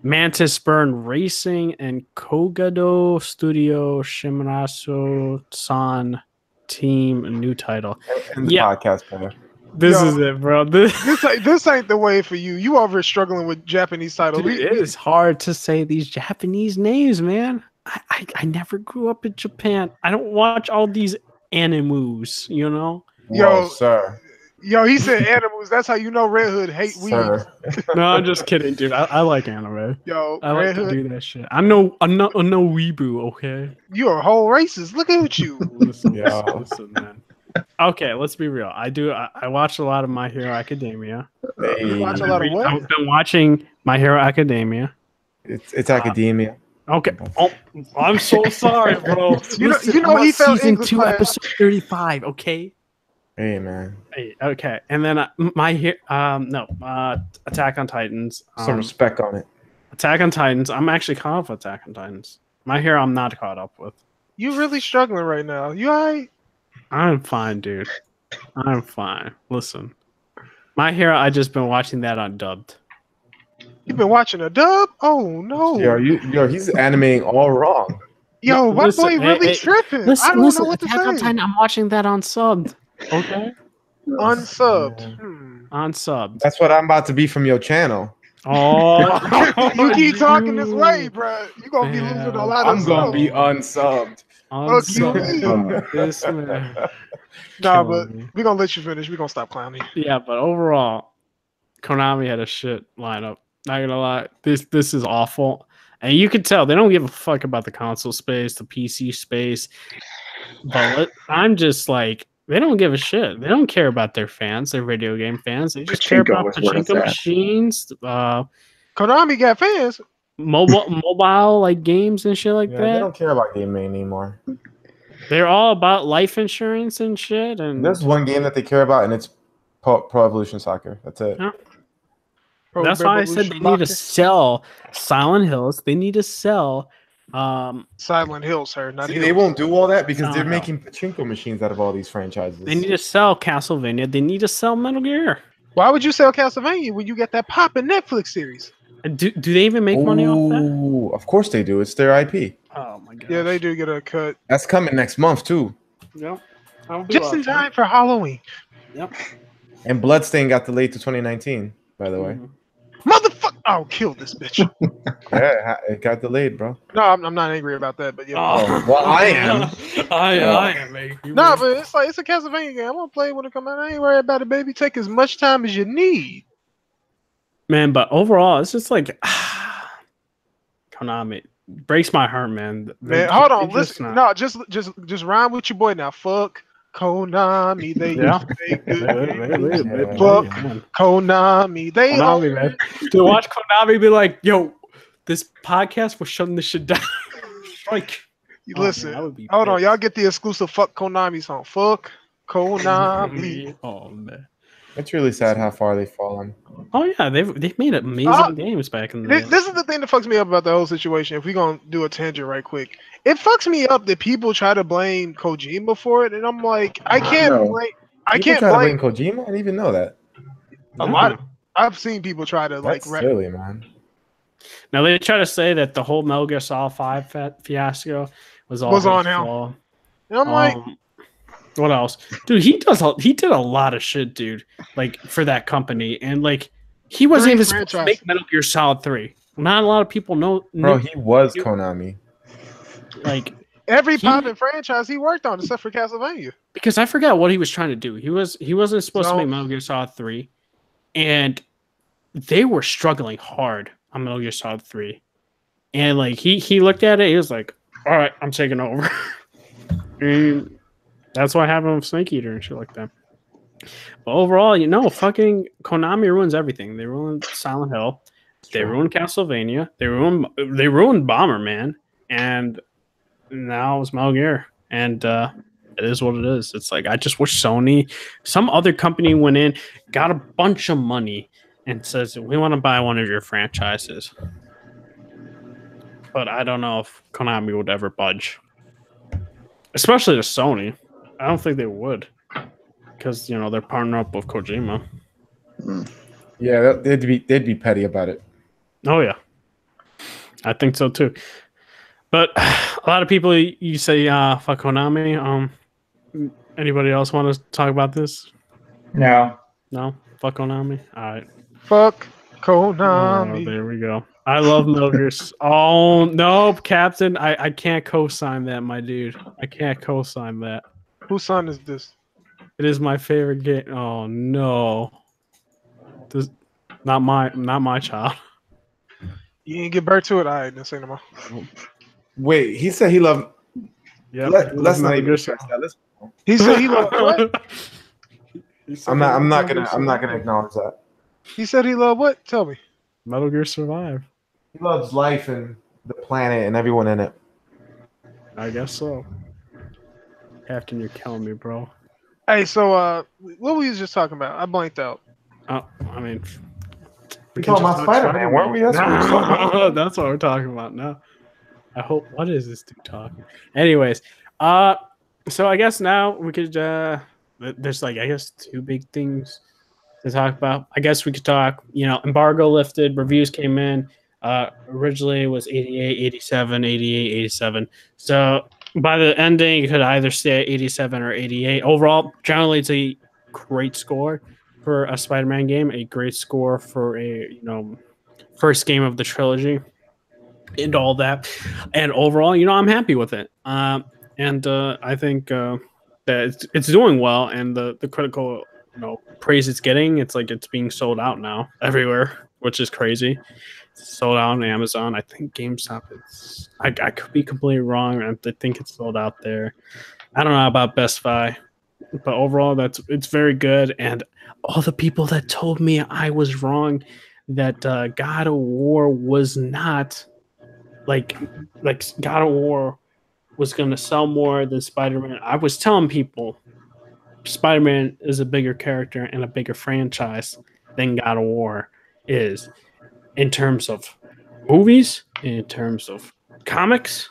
Mantis Burn Racing, and Kogado Studio Shimarasu San Team, a new title. And the Yeah. podcast player. This Yo. is it, bro. This ain't the way for you. You over here struggling with Japanese titles. Dude, it is hard to say these Japanese names, man. I never grew up in Japan. I don't watch all these animus, you know? Yo. Whoa, sir. Yo, he said animals. That's how you know Red Hood hate weed. Sir. No, I'm just kidding, dude. I like anime. Yo, I like Red to Hood, do that shit. I'm no weeboo, okay? you're a whole racist. Look at you. Listen, Yeah. listen, man. Okay, let's be real. I watch a lot of My Hero Academia. Hey, watch a lot of what? I've been watching My Hero Academia. it's academia. Okay. Oh, I'm so sorry, bro. You know- Listen, you know I'm he on felt season English 2, class. episode 35. Okay. Hey, man. Hey, okay, and then Attack on Titans. Some respect on it. Attack on Titans. I'm actually caught up with Attack on Titans. My Hero, I'm not caught up with. You really struggling right now. You alright? I'm fine, dude. I'm fine. Listen, My Hero, I just been watching that undubbed. You been watching a dub? Oh no. Yo, he's animating all wrong. Yo, my Listen, boy really hey, tripping. I Listen, don't know what to Attack on say. Titan. I'm watching that unsubbed. Okay, Unsubbed. Hmm. unsubbed. That's what I'm about to be from your channel. Oh, You keep talking this way, bro. You gonna be losing a lot of I'm gonna subs. be unsubbed. unsubbed. This man. Nah, killing but me. we gonna let you finish. We gonna stop clowning. Yeah, but overall, Konami had a shit lineup. Not gonna lie, this is awful. And you could tell they don't give a fuck about the console space, the PC space. But I'm just like, they don't give a shit. They don't care about their fans, their video game fans. They just care Pachinko about is where it's pachinko at. machines, Konami got fans. mobile like games and shit like Yeah, that. they don't care about gaming anymore. They're all about life insurance and shit. And There's one game that they care about, and it's Pro Evolution Soccer. That's it. Yeah. Pro that's why I said they Evolution need to Soccer. sell Silent Hills. They need to sell. Silent Hill, sir. Not See, Hills. they won't do all that because No, they're no. making pachinko machines out of all these franchises. They need to sell Castlevania. They need to sell Metal Gear. Why would you sell Castlevania when you get that poppin' Netflix series? Do they even make money off that? Ooh, of course they do. It's their IP. Oh my god. Yeah, they do get a cut. That's coming next month too. Yep. I'll be Just in watching. time for Halloween. Yep. And Bloodstain got delayed to 2019. By the way, Motherfucker! I'll kill this bitch. yeah, it got delayed, bro. No, I'm not angry about that, but yeah. Oh, well, I am. I am. Mate. No, but it's like it's a Castlevania game. I'm gonna play it when it comes out. I ain't worried about it, baby. Take as much time as you need. Man, but overall, it's just like Konami breaks my heart, man. Man, They- hold on. they just Listen, not- no, just rhyme with your boy now. Fuck Konami. They Yeah. used to make good Yeah. games. Fuck Konami. They Konami, man. To watch Konami be like, yo, this podcast, we're shutting this shit down. Like, Listen, that would be hold on. pissed. Y'all get the exclusive Fuck Konami song. Fuck Konami. Oh man. It's really sad how far they've fallen. Oh yeah, they've made amazing games back in the day. This is the thing that fucks me up about the whole situation. If we gonna do a tangent right quick, it fucks me up that people try to blame Kojima for it, and I'm like, I can't No. blame. I People can't try blame. to blame Kojima. I didn't even know that. A lot. I've seen people try to That's like. silly, man. Now they try to say that the whole Metal Gear Solid 5 fiasco was all Was his on him. fault. And I'm like, What else, dude? He did a lot of shit, dude. Like for that company, and like he wasn't Three even supposed to franchises. make Metal Gear Solid 3. Not a lot of people know. Bro, he was Konami. like every he- poppin' franchise he worked on, except for Castlevania. because I forgot what he was trying to do. He wasn't supposed to So- make Metal Gear Solid 3, and they were struggling hard on Metal Gear Solid 3. And like he looked at it, he was like, "All right, I'm taking over." And that's what happened with Snake Eater and shit like that. But overall, fucking Konami ruins everything. They ruined Silent Hill, they ruined Castlevania, they ruined Bomberman, and now it's Metal Gear. And it is what it is. It's like I just wish some other company went in, got a bunch of money, and says we want to buy one of your franchises. But I don't know if Konami would ever budge, especially to Sony. I don't think they would, because they're partnering up with Kojima. Yeah, they'd be petty about it. Oh yeah, I think so too. But a lot of people, you say, fuck Konami. Anybody else want to talk about this? No. No, fuck Konami. All right. Fuck Oh, Konami. there we go. I love Metal Gear. Oh no, Captain! I can't co-sign that, my dude. I can't co-sign that. Whose son is this? It is my favorite game. Oh no, this not my child. You ain't get birth to it. All right, then say no more. Wait, he said he loved. Yeah, Let's not even stress that. He said he loved what? I'm not gonna acknowledge that. He said he loved what? Tell me. Metal Gear Survive. He loves life and the planet and everyone in it. I guess so. Captain, you're killing me, bro. Hey, so what we was just talking about? I blanked out. Oh, I mean, We talking about Spider-Man, weren't we? That's what we're talking about. That's what we're talking about now. I hope. What is this dude talking? Anyways, so I guess now we could. There's I guess two big things to talk about. I guess we could talk. Embargo lifted. Reviews came in. Originally it was 88, 87, 88, 87. So by the ending, you could either stay at 87 or 88. Overall, generally, it's a great score for a Spider-Man game. A great score for a first game of the trilogy and all that. And overall, I'm happy with it. And I think that it's doing well, and the critical praise it's getting. It's like it's being sold out now everywhere, which is crazy. sold out on Amazon. I think GameStop is. I could be completely wrong. I think it's sold out there. I don't know about Best Buy, but overall, it's very good. And all the people that told me I was wrong, that God of War was not like God of War was going to sell more than Spider-Man. I was telling people Spider-Man is a bigger character and a bigger franchise than God of War is in terms of movies, in terms of comics,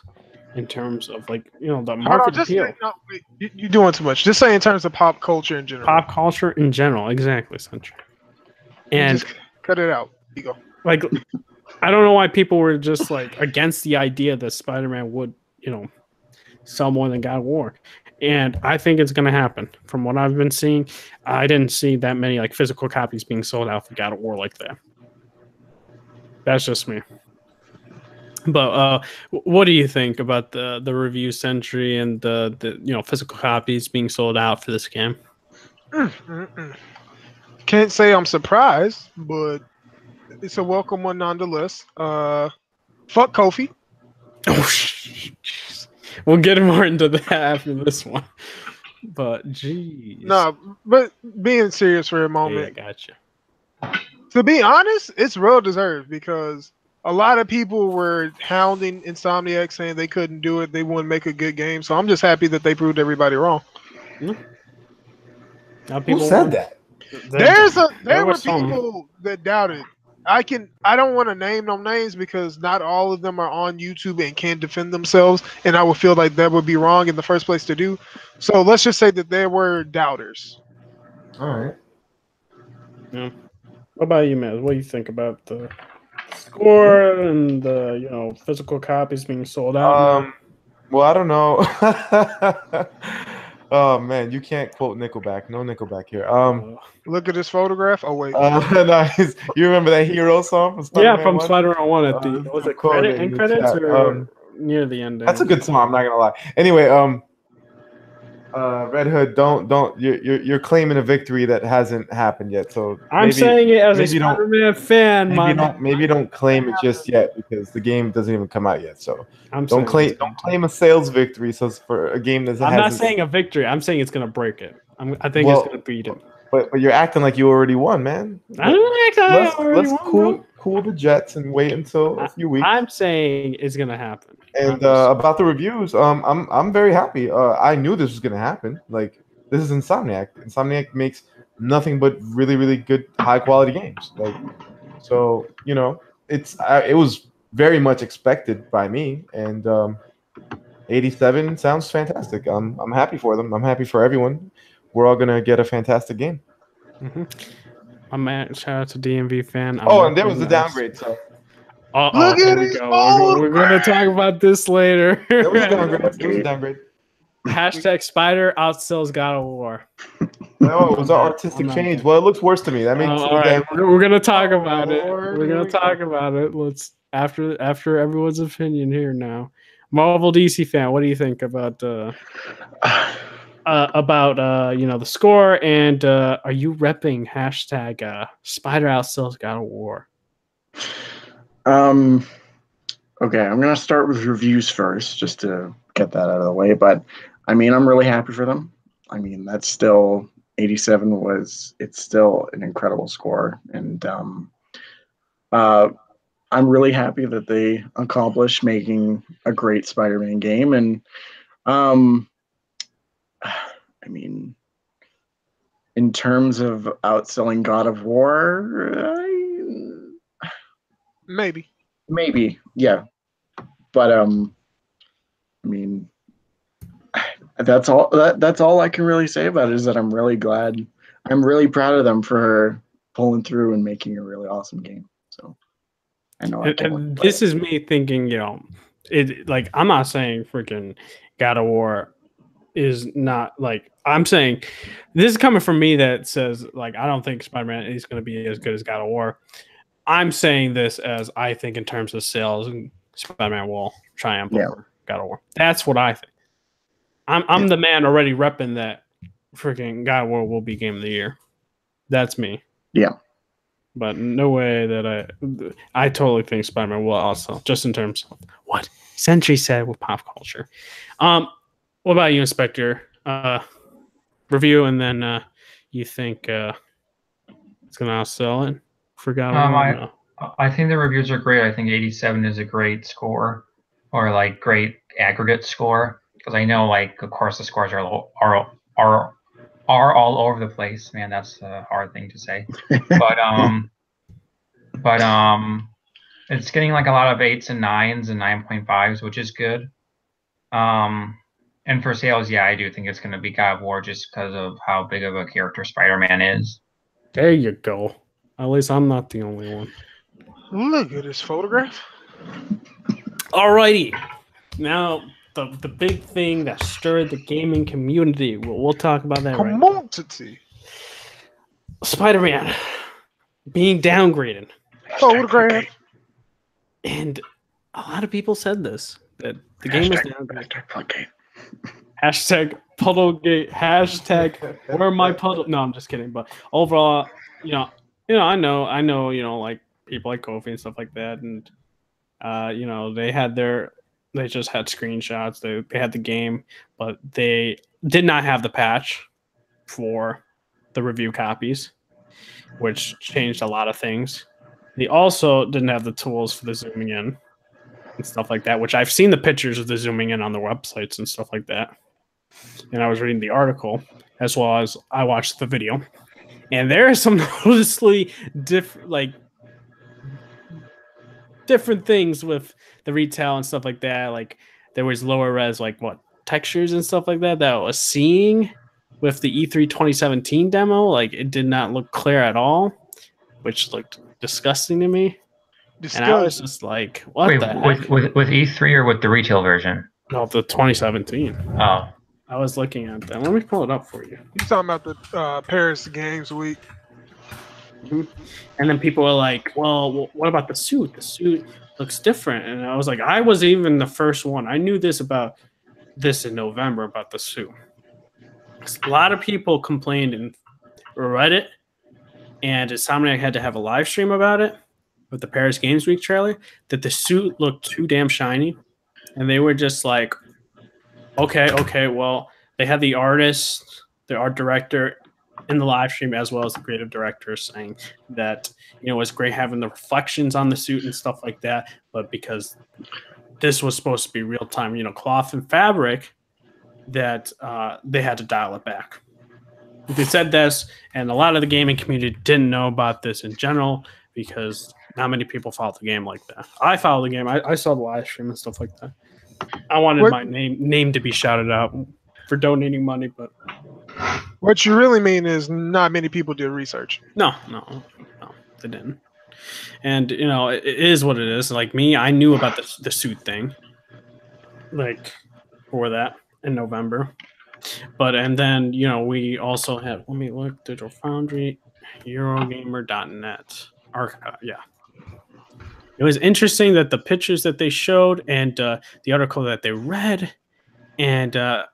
in terms of the Hold on, market just appeal, say, no, wait, you're doing too much. Just say in terms of pop culture in general. pop culture in general, exactly, Century. And Just cut it out. You go. like, I don't know why people were just against the idea that Spider-Man would, sell more than God of War. And I think it's going to happen. From what I've been seeing, I didn't see that many physical copies being sold out for God of War like that. That's just me. But what do you think about the review Century and the physical copies being sold out for this game? Can't say I'm surprised, but it's a welcome one nonetheless. Fuck Kofi. Oh, jeez. We'll get more into that after this one. But geez. No, but being serious for a moment. Yeah, gotcha. To be honest, it's well deserved because a lot of people were hounding Insomniac saying they couldn't do it, they wouldn't make a good game. So I'm just happy that they proved everybody wrong. Now Who said that? There were people that doubted. I don't want to name no names because not all of them are on YouTube and can defend themselves, and I would feel like that would be wrong in the first place to do. So let's just say that there were doubters. All right. Yeah. What about you, man? What do you think about the score and the physical copies being sold out? Well, I don't know. Oh man, you can't quote Nickelback. No Nickelback here. Look at this photograph. Oh wait. Nice. You remember that Hero song from Spider-Man? Yeah, from Spider-Man 1 at the was it end credits or near the end? That's a good song. I'm not gonna lie. Anyway, Red Hood, don't you're claiming a victory that hasn't happened yet. So I'm saying it as a Spider-Man fan. Maybe don't claim it just yet because the game doesn't even come out yet. So don't claim a sales victory. So for a game that I'm not saying a victory. I'm saying it's gonna break it. I think it's gonna beat it. But you're acting like you already won, man. Let's cool the jets and wait until a few weeks. I'm saying it's gonna happen. And about the reviews, I'm very happy. I knew this was gonna happen. Like, this is Insomniac. Insomniac makes nothing but really, really good, high quality games. Like, so it was very much expected by me. And 87 sounds fantastic. I'm happy for them. I'm happy for everyone. We're all gonna get a fantastic game. Mm-hmm. I'm at shout out to DMV fan. And there was a downgrade. So. Look at it. We're going to talk about this later. There was a downgrade. Hashtag Spider outsells God of War. No, it was an artistic change. Well, it looks worse to me. That makes all right. We're going to talk about it. We're going to talk about it. Let's after everyone's opinion here now. Marvel DC fan, what do you think about the score, and are you repping hashtag Spider outsells God of War? Okay, I'm gonna start with reviews first, just to get that out of the way. But I mean, I'm really happy for them. I mean, that's still 87 it's still an incredible score, and I'm really happy that they accomplished making a great Spider-Man game. And I mean, in terms of outselling God of War, Maybe, yeah. But I mean, that's all I can really say about it, is that I'm really glad. I'm really proud of them for pulling through and making a really awesome game. So I know. And this is me thinking, I'm not saying freaking God of War is not I'm saying this is coming from me that says I don't think Spider-Man is going to be as good as God of War. I'm saying this as I think in terms of sales, Spider-Man will triumph over God of War. That's what I think. I'm the man already repping that freaking God of War will be game of the year. That's me. Yeah. but no way that I totally think Spider-Man will also, just in terms of what Sentry said with pop culture. What about you, Inspector? Review, and then you think it's gonna outsell it? Forgot about I no. I think the reviews are great. I think 87 is a great score, or like great aggregate score. Because I know, like, of course, the scores are all over the place. Man, that's a hard thing to say. But it's getting like a lot of 8s and 9s and 9.5s, which is good. And for sales, yeah, I do think it's going to be God of War just because of how big of a character Spider-Man is. There you go. At least I'm not the only one. Look at this photograph. Alrighty. Now the big thing that stirred the gaming community. We'll talk about that right now. Commodity. Spider-Man being downgraded. Photograph. And a lot of people said this, that the game is downgraded. Hashtag Puddlegate. Hashtag where are my puddle? No, I'm just kidding. But overall, I know, like people like Kofi and stuff like that, and they just had screenshots. They had the game, but they did not have the patch for the review copies, which changed a lot of things. They also didn't have the tools for the zooming in and stuff like that, which I've seen the pictures of the zooming in on their websites and stuff like that. And I was reading the article as well as I watched the video. And there are some noticeably different things with the retail and stuff like that. Like there was lower res, textures and stuff like that I was seeing with the E3 2017 demo. Like it did not look clear at all, which looked disgusting to me. And I was just like, what Wait, the heck? with E3 or with the retail version? No, the 2017. Oh. I was looking at that. Let me pull it up for you. You talking about the Paris Games Week? Mm-hmm. And then people were like, well, what about the suit? The suit looks different. And I was like, I was even the first one. I knew about this in November about the suit. A lot of people complained in Reddit, and Insomniac had to have a live stream about it with the Paris Games Week trailer, that the suit looked too damn shiny. And they were just like, okay, well, they had the artist, the art director in the live stream, as well as the creative director, saying that, it was great having the reflections on the suit and stuff like that. But because this was supposed to be real time, cloth and fabric, that they had to dial it back. They said this, and a lot of the gaming community didn't know about this in general because not many people follow the game like that. I follow the game. I saw the live stream and stuff like that. I wanted my name to be shouted out for donating money, but what you really mean is not many people did research. No, they didn't. And it is what it is. Like me, I knew about the suit thing, like for that in November. And then we also had, let me look, Digital Foundry, Eurogamer.net, Archive, yeah. It was interesting that the pictures that they showed and the article that they read, and I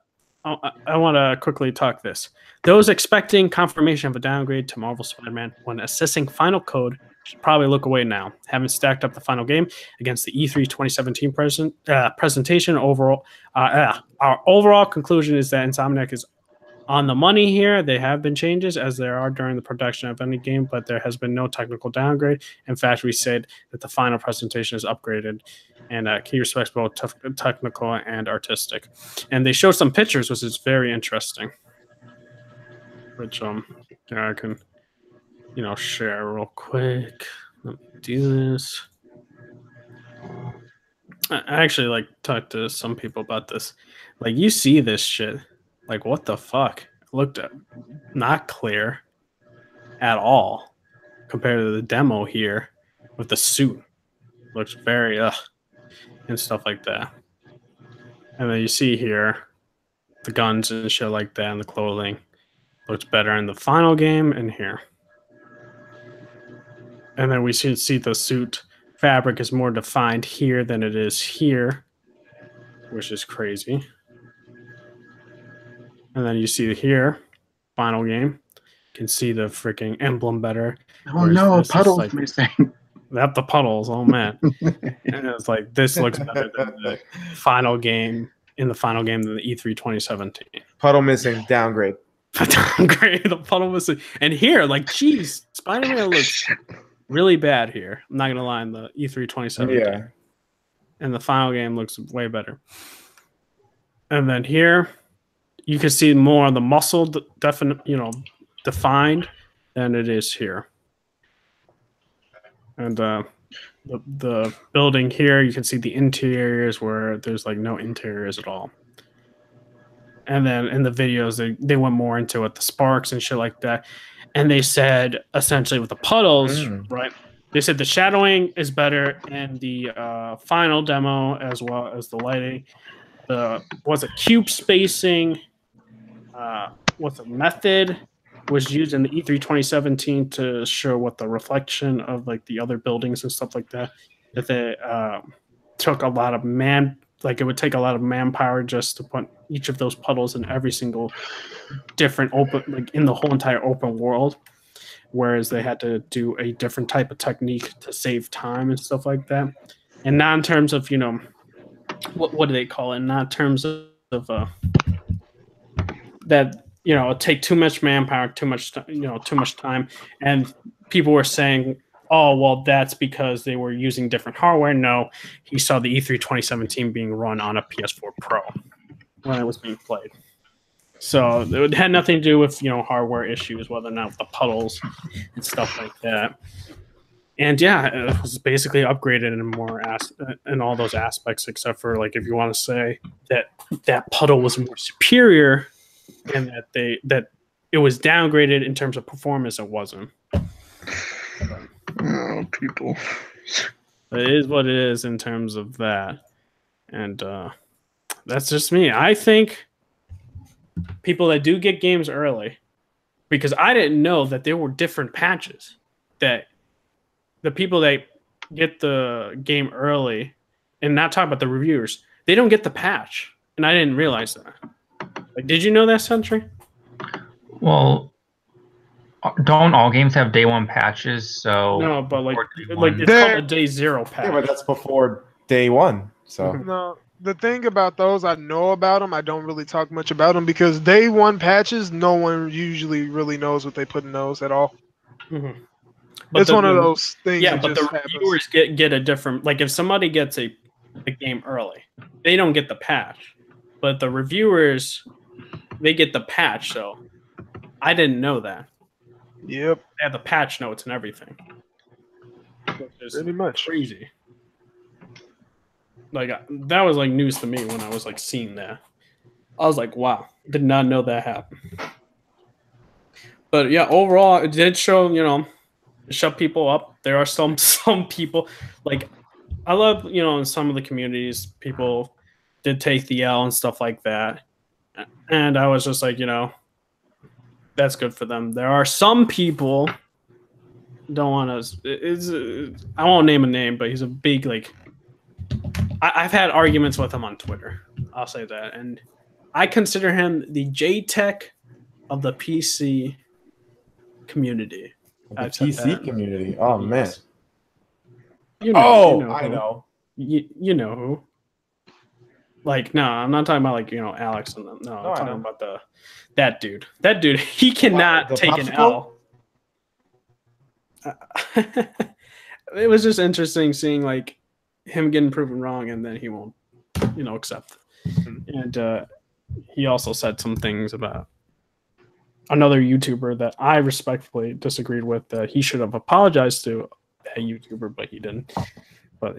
want to quickly talk this. Those expecting confirmation of a downgrade to Marvel Spider-Man when assessing final code should probably look away now. Having stacked up the final game against the E3 2017 presentation, our overall conclusion is that Insomniac is on the money here. There have been changes, as there are during the production of any game, but there has been no technical downgrade. In fact, we said that the final presentation is upgraded, and key respects both technical and artistic. And they showed some pictures, which is very interesting, which I can share real quick. Let me do this. I actually talked to some people about this. You see this shit. What the fuck? It looked not clear at all compared to the demo here with the suit. Looks very and stuff like that. And then you see here the guns and shit like that, and the clothing looks better in the final game and here. And then we see the suit fabric is more defined here than it is here, which is crazy. And then you see here, final game, can see the freaking emblem better. Oh no, this is puddles like, missing. That the puddles, oh man. And it's like, this looks better than the final game than the E3 2017. Puddle missing, downgrade. Downgrade, the puddle missing. And here, like, geez, Spider-Man looks really bad here. I'm not gonna lie, in the E3 2017. Yeah. And the final game looks way better. And then here, you can see more of the muscle defined than it is here. And the building here, you can see the interiors where there's like no interiors at all. And then in the videos, they went more into it, the sparks and shit like that. And they said, essentially with the puddles, right? They said the shadowing is better in the final demo, as well as the lighting. Cube spacing? What's the method was used in the E3 2017 to show what the reflection of like the other buildings and stuff like that. That they took a lot of it would take a lot of manpower just to put each of those puddles in every single different open, like in the whole entire open world. Whereas they had to do a different type of technique to save time and stuff like that. And not in terms of, what do they call it? Not in terms of that, it take too much manpower, too much time. And people were saying, oh, well, that's because they were using different hardware. No, he saw the E3 2017 being run on a PS4 Pro when it was being played. So it had nothing to do with, hardware issues, whether or not the puddles and stuff like that. And yeah, it was basically upgraded in in all those aspects, except for like if you want to say that puddle was more superior and that it was downgraded in terms of performance, it wasn't. Oh, people. It is what it is in terms of that. And that's just me. I think people that do get games early, because I didn't know that there were different patches, that the people that get the game early, and not talk about the reviewers, they don't get the patch. And I didn't realize that. Like, did you know that, Sentry? Well, don't all games have day one patches? So no, but like it's called a day zero patch. Yeah, but that's before day one. So no, the thing about those, I know about them. I don't really talk much about them because day one patches, no one usually really knows what they put in those at all. Mm-hmm. It's one of those things. Yeah, but the reviewers get a different. Like if somebody gets a game early, they don't get the patch, but the reviewers, they get the patch. So I didn't know that. Yep, they have the patch notes and everything. Pretty much crazy. Like that was like news to me when I was like seeing that. I was like, wow, did not know that happened. But yeah, overall, it did show, shut people up. There are some people, like, I love, in some of the communities, people did take the L and stuff like that. And I was just like, that's good for them. There are some people, don't want to, I won't name a name, but he's a big, like, I've had arguments with him on Twitter. I'll say that. And I consider him the J-Tech of the PC community. The PC community. Oh, man. I know. You know who. Like, no, I'm not talking about, like, Alex and them. No, I'm talking about that dude. That dude, he cannot take an L. It was just interesting seeing, like, him getting proven wrong, and then he won't, accept. And he also said some things about another YouTuber that I respectfully disagreed with, that he should have apologized to that YouTuber, but he didn't. But,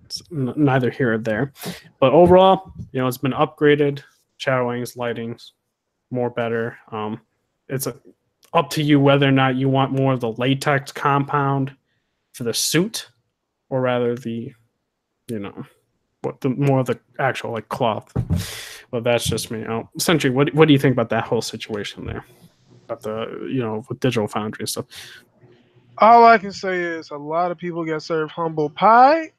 it's neither here or there. But overall, it's been upgraded. Shadowings, lightings, more better. It's up to you whether or not you want more of the latex compound for the suit, or rather the, more of the actual like cloth. Well, that's just me. Sentry, what do you think about that whole situation there? About the, with Digital Foundry and stuff. All I can say is a lot of people get served humble pie.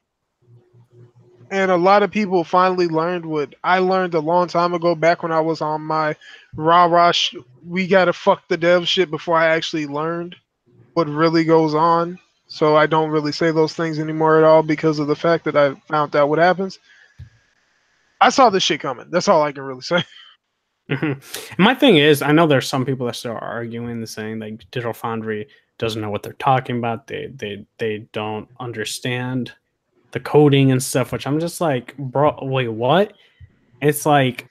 And a lot of people finally learned what I learned a long time ago, back when I was on my rah-rah, we gotta fuck the dev shit before I actually learned what really goes on. So I don't really say those things anymore at all because of the fact that I found out what happens. I saw this shit coming. That's all I can really say. My thing is, I know there's some people that still are arguing and saying like Digital Foundry doesn't know what they're talking about. They don't understand the coding and stuff, which I'm just like, bro, wait, what? It's like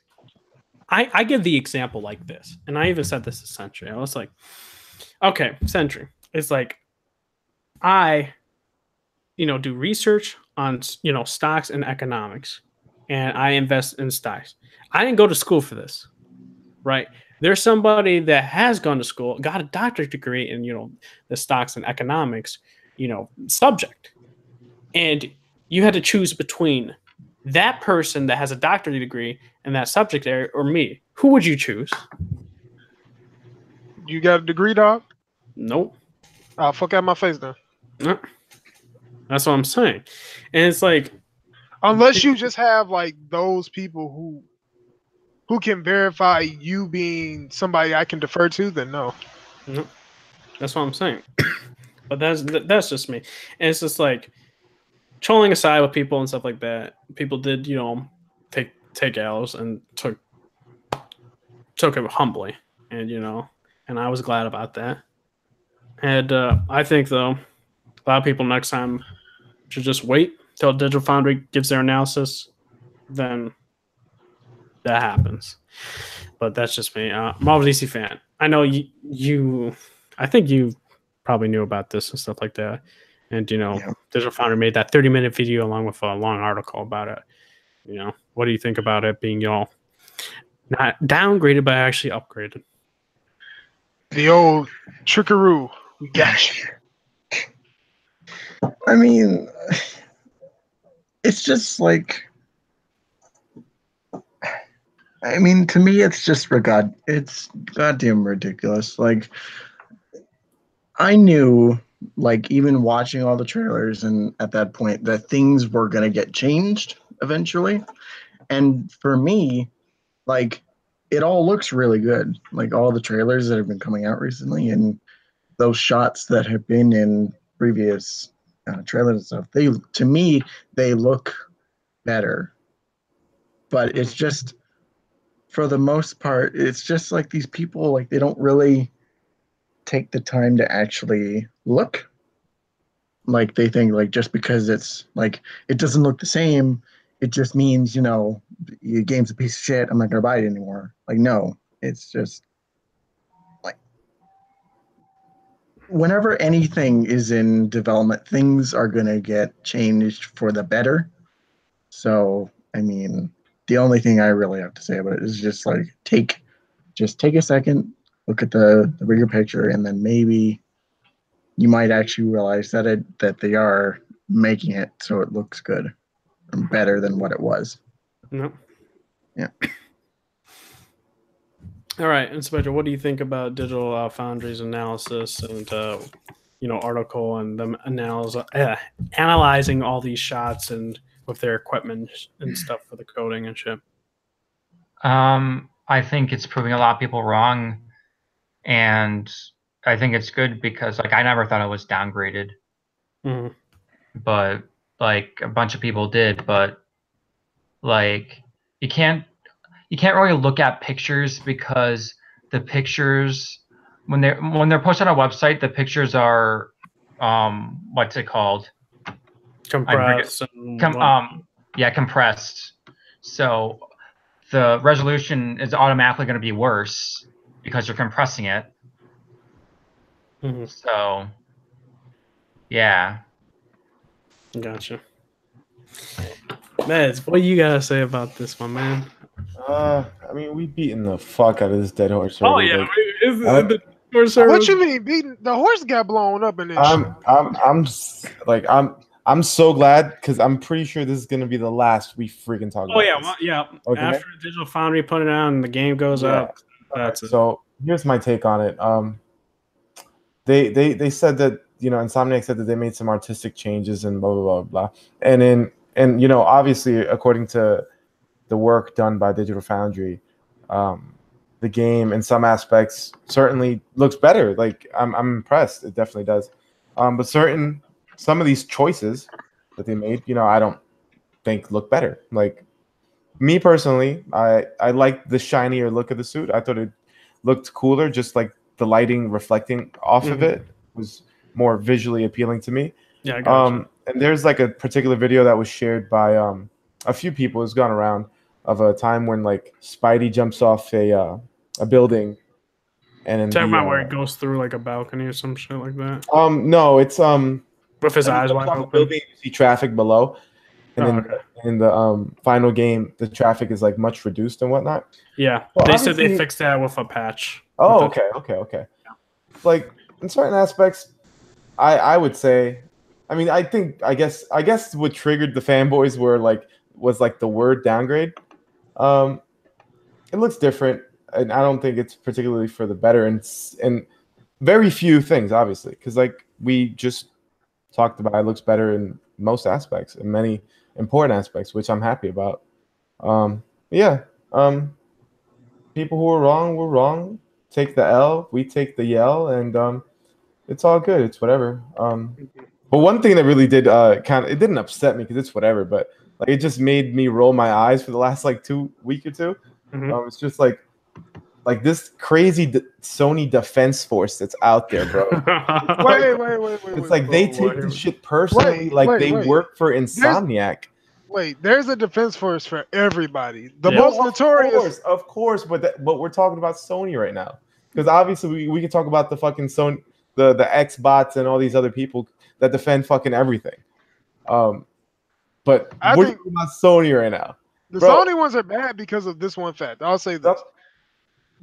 I give the example like this, and I even said this to Sentry. I was like, okay, Sentry. It's like I, do research on stocks and economics, and I invest in stocks. I didn't go to school for this, right? There's somebody that has gone to school, got a doctorate degree in the stocks and economics, subject, and you had to choose between that person that has a doctorate degree in that subject area or me. Who would you choose? You got a degree, dog? Nope. I'll fuck out my face then. No. That's what I'm saying. And it's like, unless you just have like those people who can verify you being somebody I can defer to, then no. No. That's what I'm saying. But that's just me. And it's just like trolling aside with people and stuff like that. People did, take L's and took it humbly, and and I was glad about that. And I think though, a lot of people next time should just wait till Digital Foundry gives their analysis. Then that happens. But that's just me. Marvel DC fan. I know you. I think you probably knew about this and stuff like that. And Digital Foundry made that 30-minute video along with a long article about it. What do you think about it being not downgraded but actually upgraded? The old trickaroo. We got you. I mean, it's just like, to me, it's just it's goddamn ridiculous. Like, I knew, like, even watching all the trailers and at that point, that things were going to get changed eventually. And for me, like, it all looks really good. Like, all the trailers that have been coming out recently and those shots that have been in previous trailers and stuff, to me, they look better. But it's just, for the most part, it's just like these people, like, they don't really take the time to actually look. Like, they think, like, just because it's like it doesn't look the same, it just means your game's a piece of shit, I'm not gonna buy it anymore. Like, no, it's just like, whenever anything is in development, things are gonna get changed for the better. So the only thing I really have to say about it is just like take a second, look at the bigger picture, and then maybe you might actually realize that they are making it so it looks good and better than what it was. No. Yeah. All right, Inspector, what do you think about Digital Foundry's analysis and article and them analyzing all these shots and with their equipment and stuff for the coding and shit? I think it's proving a lot of people wrong, and I think it's good because, like, I never thought it was downgraded, but like a bunch of people did. But like, you can't really look at pictures because the pictures, when they're posted on a website, the pictures are what's it called? Compressed. Compressed. So the resolution is automatically going to be worse because you're compressing it. So, yeah. Gotcha. Mez, what you gotta say about this, my man? We beating the fuck out of this dead horse. Oh yeah, like, what you mean beating? The horse got blown up in this. I'm so glad because I'm pretty sure this is gonna be the last we freaking talk about. Oh yeah, yeah. Okay. After Digital Foundry put it out and the game goes up, that's it. So here's my take on it. They said that Insomniac said that they made some artistic changes and blah blah blah blah, and and obviously, according to the work done by Digital Foundry, the game in some aspects certainly looks better. Like I'm impressed. It definitely does. But some of these choices that they made, I don't think look better. Like me personally, I like the shinier look of the suit. I thought it looked cooler, just like the lighting reflecting off of it was more visually appealing to me. Yeah, I got you. And there's like a particular video that was shared by a few people. It's gone around of a time when like Spidey jumps off a building, and then Talking about where it goes through like a balcony or some shit like that. No, it's With his eyes wide off open. a building, you see traffic below, and then okay. in the final game, the traffic is like much reduced and whatnot. Yeah, Well, they said they obviously- fixed that with a patch. Oh, With the- okay. Like in certain aspects, I would say, I mean, I guess what triggered the fanboys was like the word downgrade. It looks different, and I don't think it's particularly for the better, and very few things, obviously, because like we just talked about, it looks better in most aspects, in many important aspects, which I'm happy about. Yeah. People who were wrong. Take the L, we take the yell, and it's all good. It's whatever. But one thing that really did it didn't upset me because it's whatever, but like it just made me roll my eyes for the last like 2 weeks or two. It's just like this crazy Sony defense force that's out there, bro. Wait. It's like they take this shit personally, they work for Insomniac. There's a defense force for everybody. The most notorious, of course, but we're talking about Sony right now, because obviously we can talk about the fucking Sony, the X bots and all these other people that defend fucking everything. But we're talking about Sony right now. The Sony ones are bad because of this one fact. I'll say this: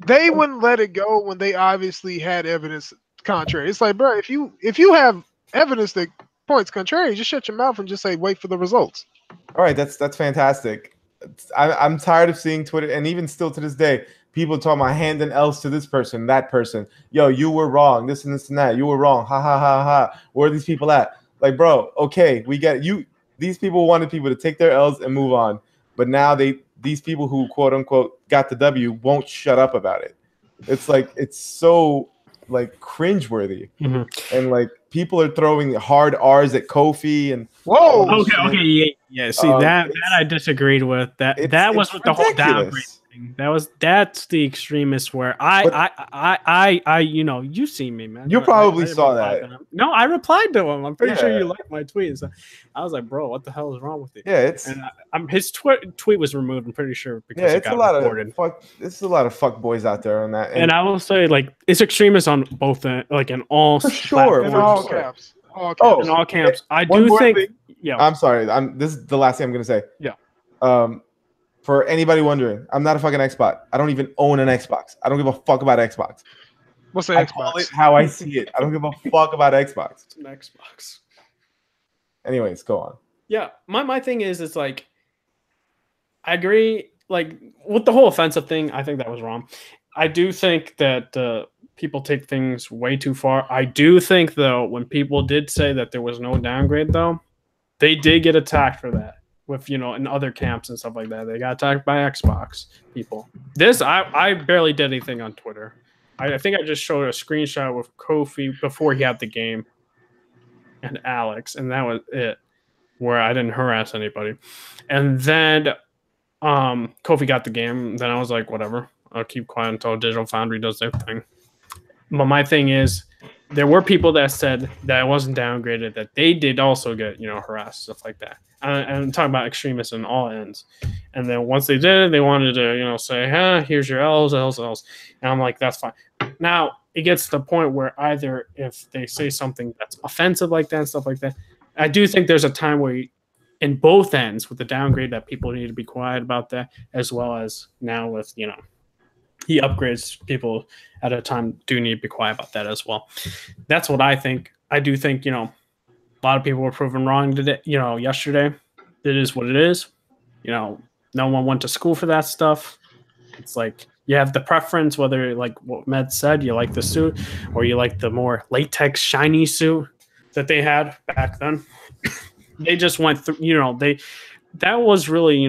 they wouldn't let it go when they obviously had evidence contrary. It's like, bro, if you have evidence that points contrary, just shut your mouth and just say wait for the results. All right, that's fantastic. I'm tired of seeing Twitter, and even still to this day, people talking about handing L's to this person, that person. Yo, you were wrong. This and this and that. You were wrong. Ha ha ha ha. Where are these people at? Like, bro, okay, we get you. These people wanted people to take their L's and move on, but now these people who quote unquote got the W won't shut up about it. It's like it's so like cringeworthy, and like people are throwing hard R's at Kofi and okay, yeah. See that I disagreed with. That was with the whole downgrade thing. That's the extremist where I you see me, man. You probably saw that. No, I replied to him. I'm pretty sure you liked my tweet. So I was like, bro, what the hell is wrong with you? Yeah, his tweet was removed. I'm pretty sure because it got reported. It's a lot of fuck boys out there on that. And I will say, like, it's extremist on both, like in all platforms. In all caps. In all camps. I do think. Yeah. I'm sorry. This is the last thing I'm gonna say. Yeah. For anybody wondering, I'm not a fucking Xbox. I don't even own an Xbox. I don't give a fuck about Xbox. What's an Xbox? Call it how I see it. I don't give a fuck about Xbox. It's an Xbox. Anyways, go on. Yeah, my thing is, it's like, I agree. Like with the whole offensive thing, I think that was wrong. I do think that people take things way too far. I do think though, when people did say that there was no downgrade, though, they did get attacked for that. With in other camps and stuff like that, they got attacked by Xbox people. I barely did anything on Twitter. I think I just showed a screenshot with Kofi before he had the game, and Alex, and that was it. Where I didn't harass anybody, and then Kofi got the game. Then I was like, whatever, I'll keep quiet until Digital Foundry does their thing. But my thing is, there were people that said that it wasn't downgraded, that they did also get harassed, stuff like that. And I'm talking about extremists on all ends. And then once they did it, they wanted to, say, here's your L's. And I'm like, that's fine. Now, it gets to the point where either if they say something that's offensive like that and stuff like that, I do think there's a time where in both ends with the downgrade that people need to be quiet about that, as well as now with, he upgrades, people at a time do need to be quiet about that as well. That's what I think. I do think, a lot of people were proven wrong today, yesterday. It is what it is. No one went to school for that stuff. It's like you have the preference, whether like what Med said, you like the suit or you like the more latex shiny suit that they had back then. they just went through. That was really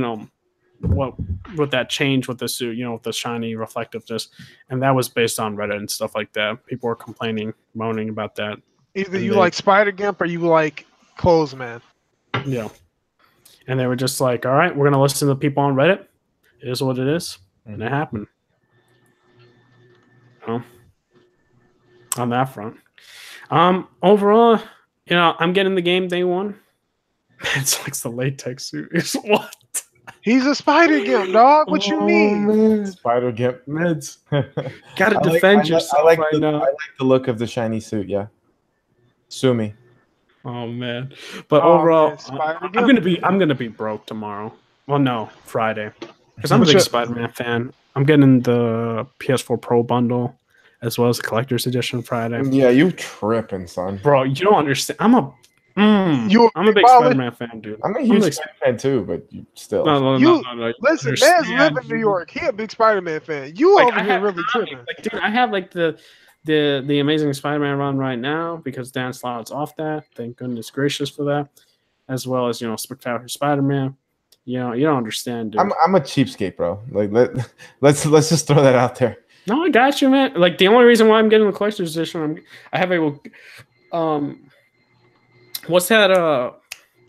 what with that change with the suit, with the shiny reflectiveness, and that was based on Reddit and stuff like that. People were complaining, moaning about that. Either you like Spider Gimp or you like Clothes Man. Yeah. And they were just like, all right, we're going to listen to people on Reddit. It is what it is. And it happened. On that front. Overall, I'm getting the game day one. It's like the latex suit. What? He's a Spider Gimp, dog. What you mean? Man. Spider Gimp. Meds. Gotta defend yourself now. I like the look of the shiny suit, yeah. Sue me. Oh man. But overall, man, I'm gonna be broke tomorrow. Well, no, Friday. Because I'm a big Spider-Man fan. I'm getting the PS4 Pro bundle as well as the collector's edition Friday. Yeah, you tripping, son. Bro, you don't understand. I'm a big Spider-Man fan, dude. I'm a huge Spider-Man fan too, but you still. No. Listen, Man's live in New York. He a big Spider-Man fan. You over here really tripping. Dude, I have the Amazing Spider-Man run right now because Dan Slott's off that. Thank goodness gracious for that. As well as, Spectacular Spider-Man. You don't understand, dude. I'm a cheapskate, bro. Like let's just throw that out there. No, I got you, man. Like the only reason why I'm getting the collector's edition, I have what's that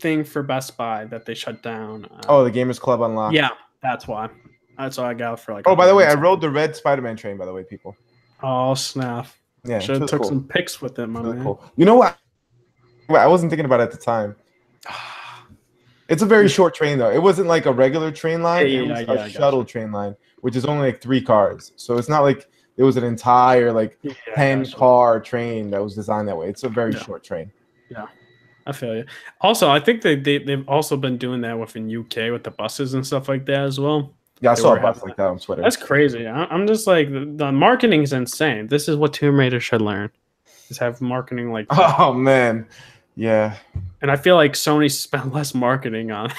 thing for Best Buy that they shut down? The Gamers Club Unlocked. Yeah, that's why. That's what I got for Oh, by the way, I rode the red Spider-Man train. By the way, people. Oh snap! Yeah, should have took some pics with it, my man. Cool. You know what? I wasn't thinking about it at the time. It's a very short train, though. It wasn't like a regular train line. It was a shuttle train line, which is only like 3 cars. So it's not like it was an entire 10-car train that was designed that way. It's a very short train. Yeah, I feel you. Also, I think they've also been doing that within UK with the buses and stuff like that as well. Yeah, I saw a bus like that on Twitter. That's crazy. I'm just like, the marketing is insane. This is what Tomb Raider should learn. Is have marketing like that. Oh, man. Yeah. And I feel like Sony spent less marketing on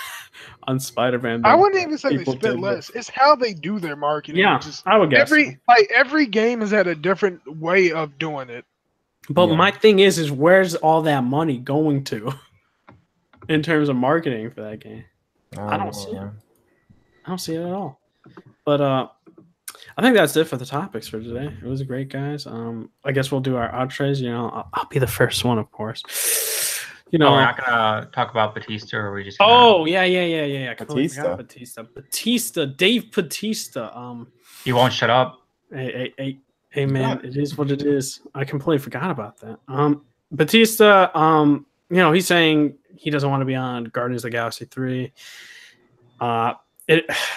Spider-Man. I wouldn't even say they spent less. It's how they do their marketing. Yeah, I would guess. Every game has had a different way of doing it. But my thing is where's all that money going to in terms of marketing for that game? I don't see it. I don't see it at all. But I think that's it for the topics for today. It was great, guys. I guess we'll do our outros. I'll be the first one, of course. We're not gonna talk about Batista, or we just. Yeah. Batista, Dave Batista. He won't shut up. Hey, man, it is what it is. I completely forgot about that. Batista, he's saying he doesn't want to be on Guardians of the Galaxy 3.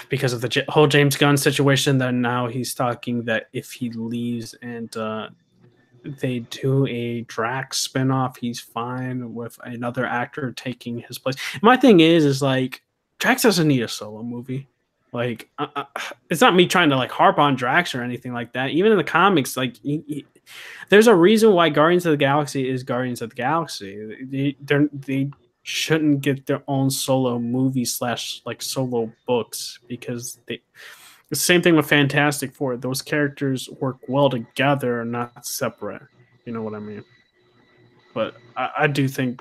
Because of the whole James Gunn situation, then now he's talking that if he leaves and they do a Drax spinoff, he's fine with another actor taking his place. My thing is like Drax doesn't need a solo movie. Like, it's not me trying to like harp on Drax or anything like that. Even in the comics, like there's a reason why Guardians of the Galaxy is Guardians of the Galaxy. They shouldn't get their own solo movie / like solo books because the same thing with Fantastic Four. Those characters work well together, not separate. You know what I mean? But I do think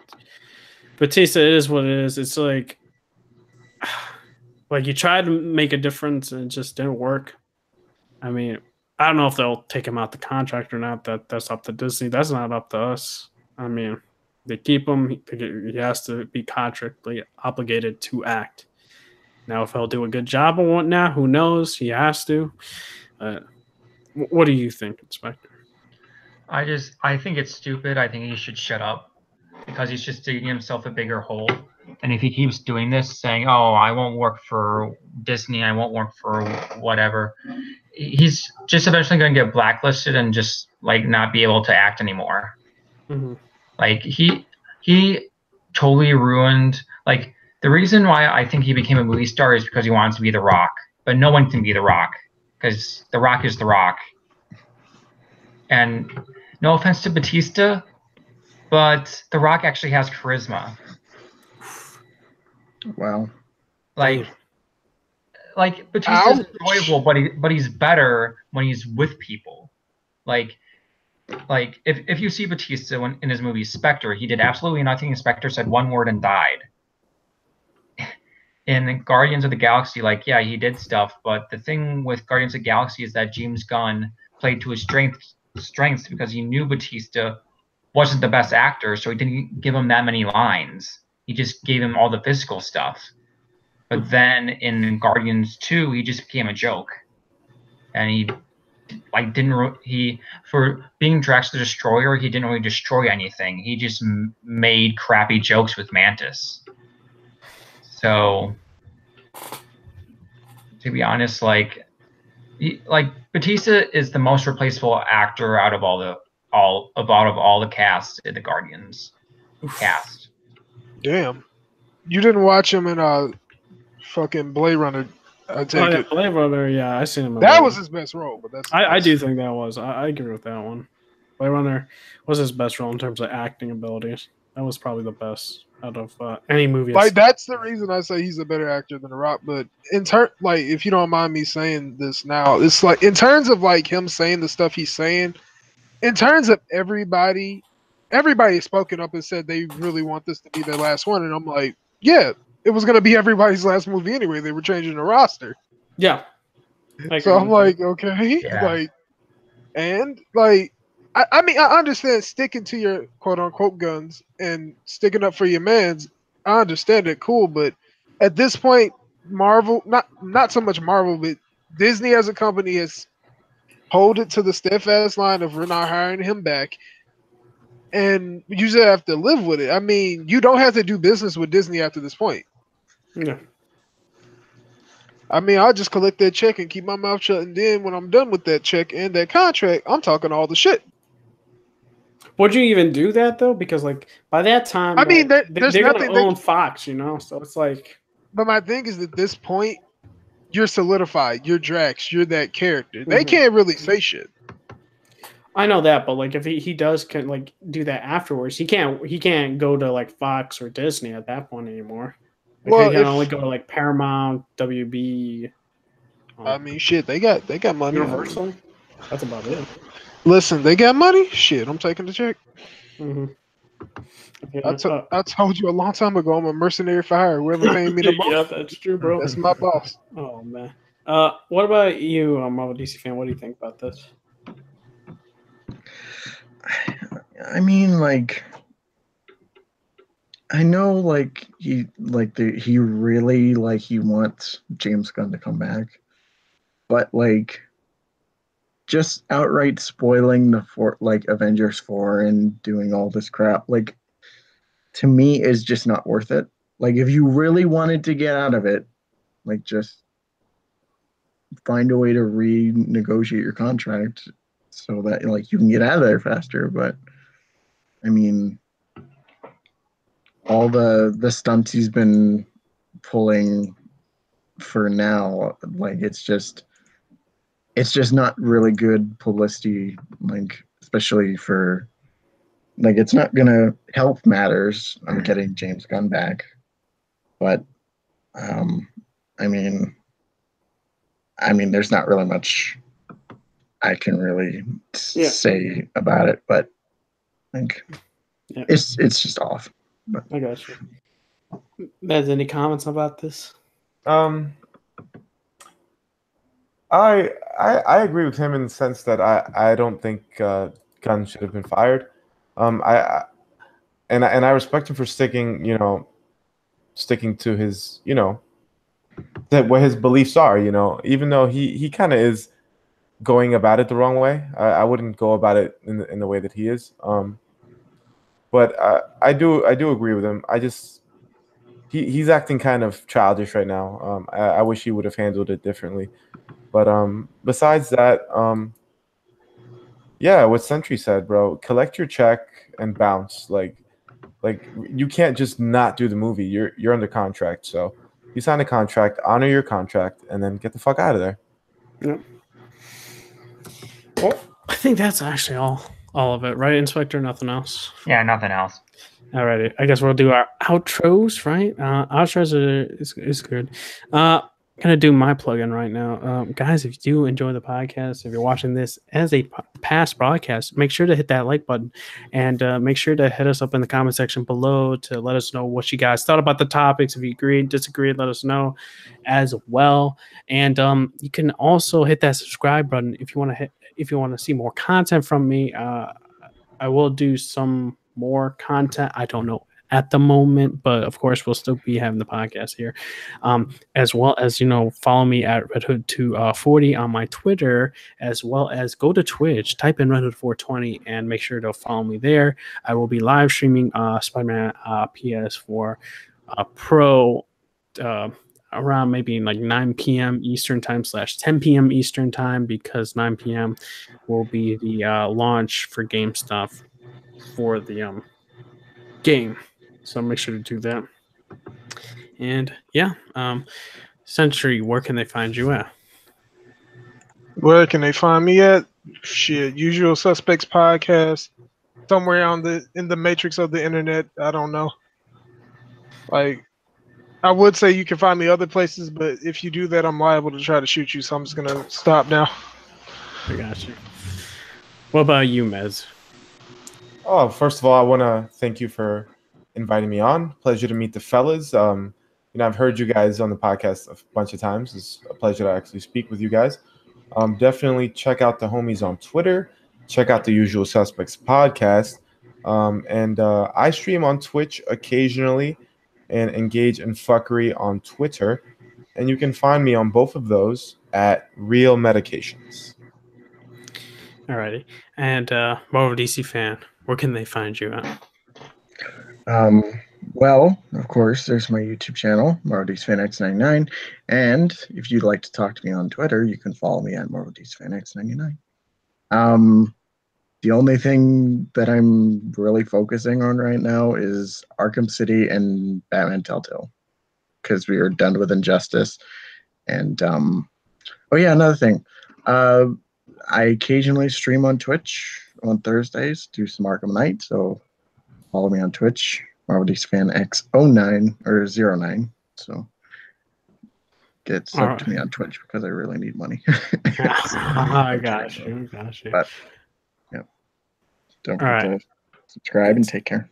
Batista is what it is. It's like you tried to make a difference and it just didn't work. I mean, I don't know if they'll take him out the contract or not. That's up to Disney. That's not up to us. I mean, they keep him. He has to be contractually obligated to act. Now, if he'll do a good job or whatnot, who knows? He has to. What do you think, Inspector? I think it's stupid. I think he should shut up because he's just digging himself a bigger hole. And if he keeps doing this, saying, "Oh, I won't work for Disney. I won't work for whatever," he's just eventually going to get blacklisted and just not be able to act anymore. Mm-hmm. He totally ruined. The reason why I think he became a movie star is because he wants to be The Rock, but no one can be The Rock because The Rock is The Rock. And no offense to Batista, but The Rock actually has charisma. Wow. Batista's enjoyable, but he's better when he's with people. If you see Batista in his movie Spectre, he did absolutely nothing. Spectre said one word and died. in Guardians of the Galaxy, like, yeah, he did stuff, but the thing with Guardians of the Galaxy is that James Gunn played to his strengths because he knew Batista wasn't the best actor, so he didn't give him that many lines. He just gave him all the physical stuff. But then in Guardians 2, he just became a joke. And he like didn't he for being Drax the Destroyer, he didn't really destroy anything. He just made crappy jokes with Mantis. So to be honest, like Batista is the most replaceable actor out of all the cast in the Guardians cast. Damn. You didn't watch him in fucking Blade Runner. I take it. Blade Runner, yeah, I seen him. That was his best role, but that's. I do think that was. I agree with that one. Blade Runner was his best role in terms of acting abilities. That was probably the best out of any movie. Like that's the reason I say he's a better actor than The Rock. But like, if you don't mind me saying this now, it's like in terms of like him saying the stuff he's saying, in terms of everybody has spoken up and said they really want this to be their last one, and I'm like, yeah. It was going to be everybody's last movie anyway. They were changing the roster. Yeah. So I'm like, okay. Yeah. Like, and like, I mean, I understand sticking to your quote unquote guns and sticking up for your mans. I understand it. Cool. But at this point, Marvel, not so much Marvel, but Disney as a company has hold it to the steadfast line of we're not hiring him back. And you just have to live with it. I mean, you don't have to do business with Disney after this point. Yeah. I mean, I'll just collect that check and keep my mouth shut, and then when I'm done with that check and that contract, I'm talking all the shit. Would you even do that though? Because like by that time, I mean, they're nothing gonna own Fox, you know. So it's like. But my thing is, at this point, you're solidified. You're Drax. You're that character. They can't really say shit. I know that, but like if he does like do that afterwards, he can't go to like Fox or Disney at that point anymore. Like, well, he can only go to like Paramount, WB. I mean, shit, they got money. Universal. That's about it. Listen, they got money. Shit, I'm taking the check. Mm-hmm. Yeah, I told you a long time ago, I'm a mercenary for hire. Whoever paying me the most. Yeah, that's true, bro. That's my boss. Oh man. What about you, Marvel DC fan? What do you think about this? I mean, like, I know, like he really like he wants James Gunn to come back, but like, just outright spoiling the Avengers 4 and doing all this crap, like, to me is just not worth it. Like, if you really wanted to get out of it, like, just find a way to renegotiate your contract so that like you can get out of there faster. But I mean, all the stunts he's been pulling for now, like it's just not really good publicity, like especially for like it's not gonna help matters on getting James Gunn back. But I mean there's not really much I can really say about it, but like it's just off. But. I got you. Mads, any comments about this? I agree with him in the sense that I don't think Gunn should have been fired. I respect him for sticking to his, that what his beliefs are, even though he kind of is going about it the wrong way. I wouldn't go about it in the way that he is. But I do agree with him. He's acting kind of childish right now. I wish he would have handled it differently. But besides that, what Sentry said, bro, collect your check and bounce. Like you can't just not do the movie. You're under contract, so you sign a contract, honor your contract, and then get the fuck out of there. Yep. Well, I think that's actually all of it, right, Inspector? Nothing else? Yeah, nothing else. Alrighty. I guess we'll do our outros, right? Outros is good. gonna do my plug-in right now, guys. If you do enjoy the podcast, if you're watching this as a past broadcast, make sure to hit that like button and make sure to hit us up in the comment section below to let us know what you guys thought about the topics. If you agreed, disagreed, let us know as well. And you can also hit that subscribe button if you want to hit. If you want to see more content from me, I will do some more content. I don't know at the moment, but of course we'll still be having the podcast here, as well as follow me at redhood240 on my Twitter, as well as go to Twitch, type in redhood420, and make sure to follow me there. I will be live streaming Spider-Man PS4 Pro around maybe like 9 p.m. Eastern time / 10 p.m. Eastern time, because 9 p.m. will be the launch for game stuff for the game. So make sure to do that. And yeah, Century, where can they find you at? Where can they find me at? Shit, Usual Suspects podcast. Somewhere in the matrix of the internet. I don't know. Like, I would say you can find me other places, but if you do that, I'm liable to try to shoot you. So I'm just gonna stop now. I got you. What about you, Mez? Oh, first of all, I want to thank you for inviting me on. Pleasure to meet the fellas. I've heard you guys on the podcast a bunch of times. It's a pleasure to actually speak with you guys. Definitely check out the homies on Twitter. Check out the Usual Suspects podcast. And I stream on Twitch occasionally and engage in fuckery on Twitter. And you can find me on both of those at Real Medications. Alrighty. And Marvel DC fan, where can they find you at? Well, of course, there's my YouTube channel, MarvelDCFanX99. And if you'd like to talk to me on Twitter, you can follow me at MarvelDCFanX99. The only thing that I'm really focusing on right now is Arkham City and Batman Telltale, because we are done with Injustice. And oh yeah, another thing. I occasionally stream on Twitch on Thursdays, do some Arkham Knight, so follow me on Twitch, MarvelDCFanX09 or 09. So get sub to me on Twitch because I really need money. I got you. But yeah, don't forget to subscribe and take care.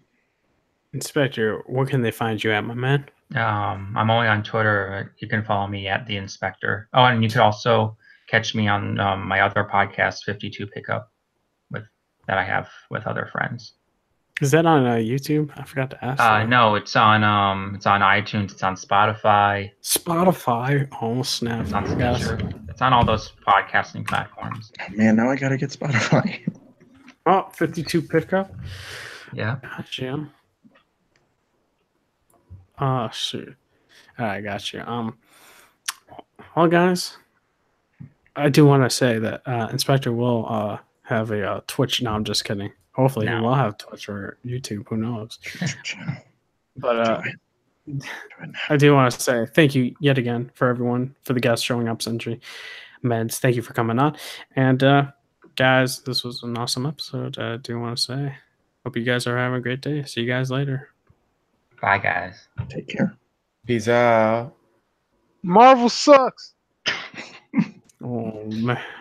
Inspector, where can they find you at, my man? I'm only on Twitter. You can follow me at the Inspector. Oh, and you could also catch me on my other podcast, 52 Pickup, that I have with other friends. Is that on YouTube? I forgot to ask. No, it's on iTunes. It's on Spotify. Spotify? Oh snap! It's on Stitcher. It's on all those podcasting platforms. Oh, man, now I gotta get Spotify. Oh, 52 Pickup. Yeah. Gotcha. Oh shoot! I got you. Well, guys, I do want to say that Inspector will have a Twitch. No, I'm just kidding. Hopefully, he will have Twitch or YouTube. Who knows? But I do want to say thank you yet again for everyone, for the guests showing up. Century, Meds, thank you for coming on. And guys, this was an awesome episode. I do want to say, hope you guys are having a great day. See you guys later. Bye, guys. Take care. Peace out. Marvel sucks. Oh man.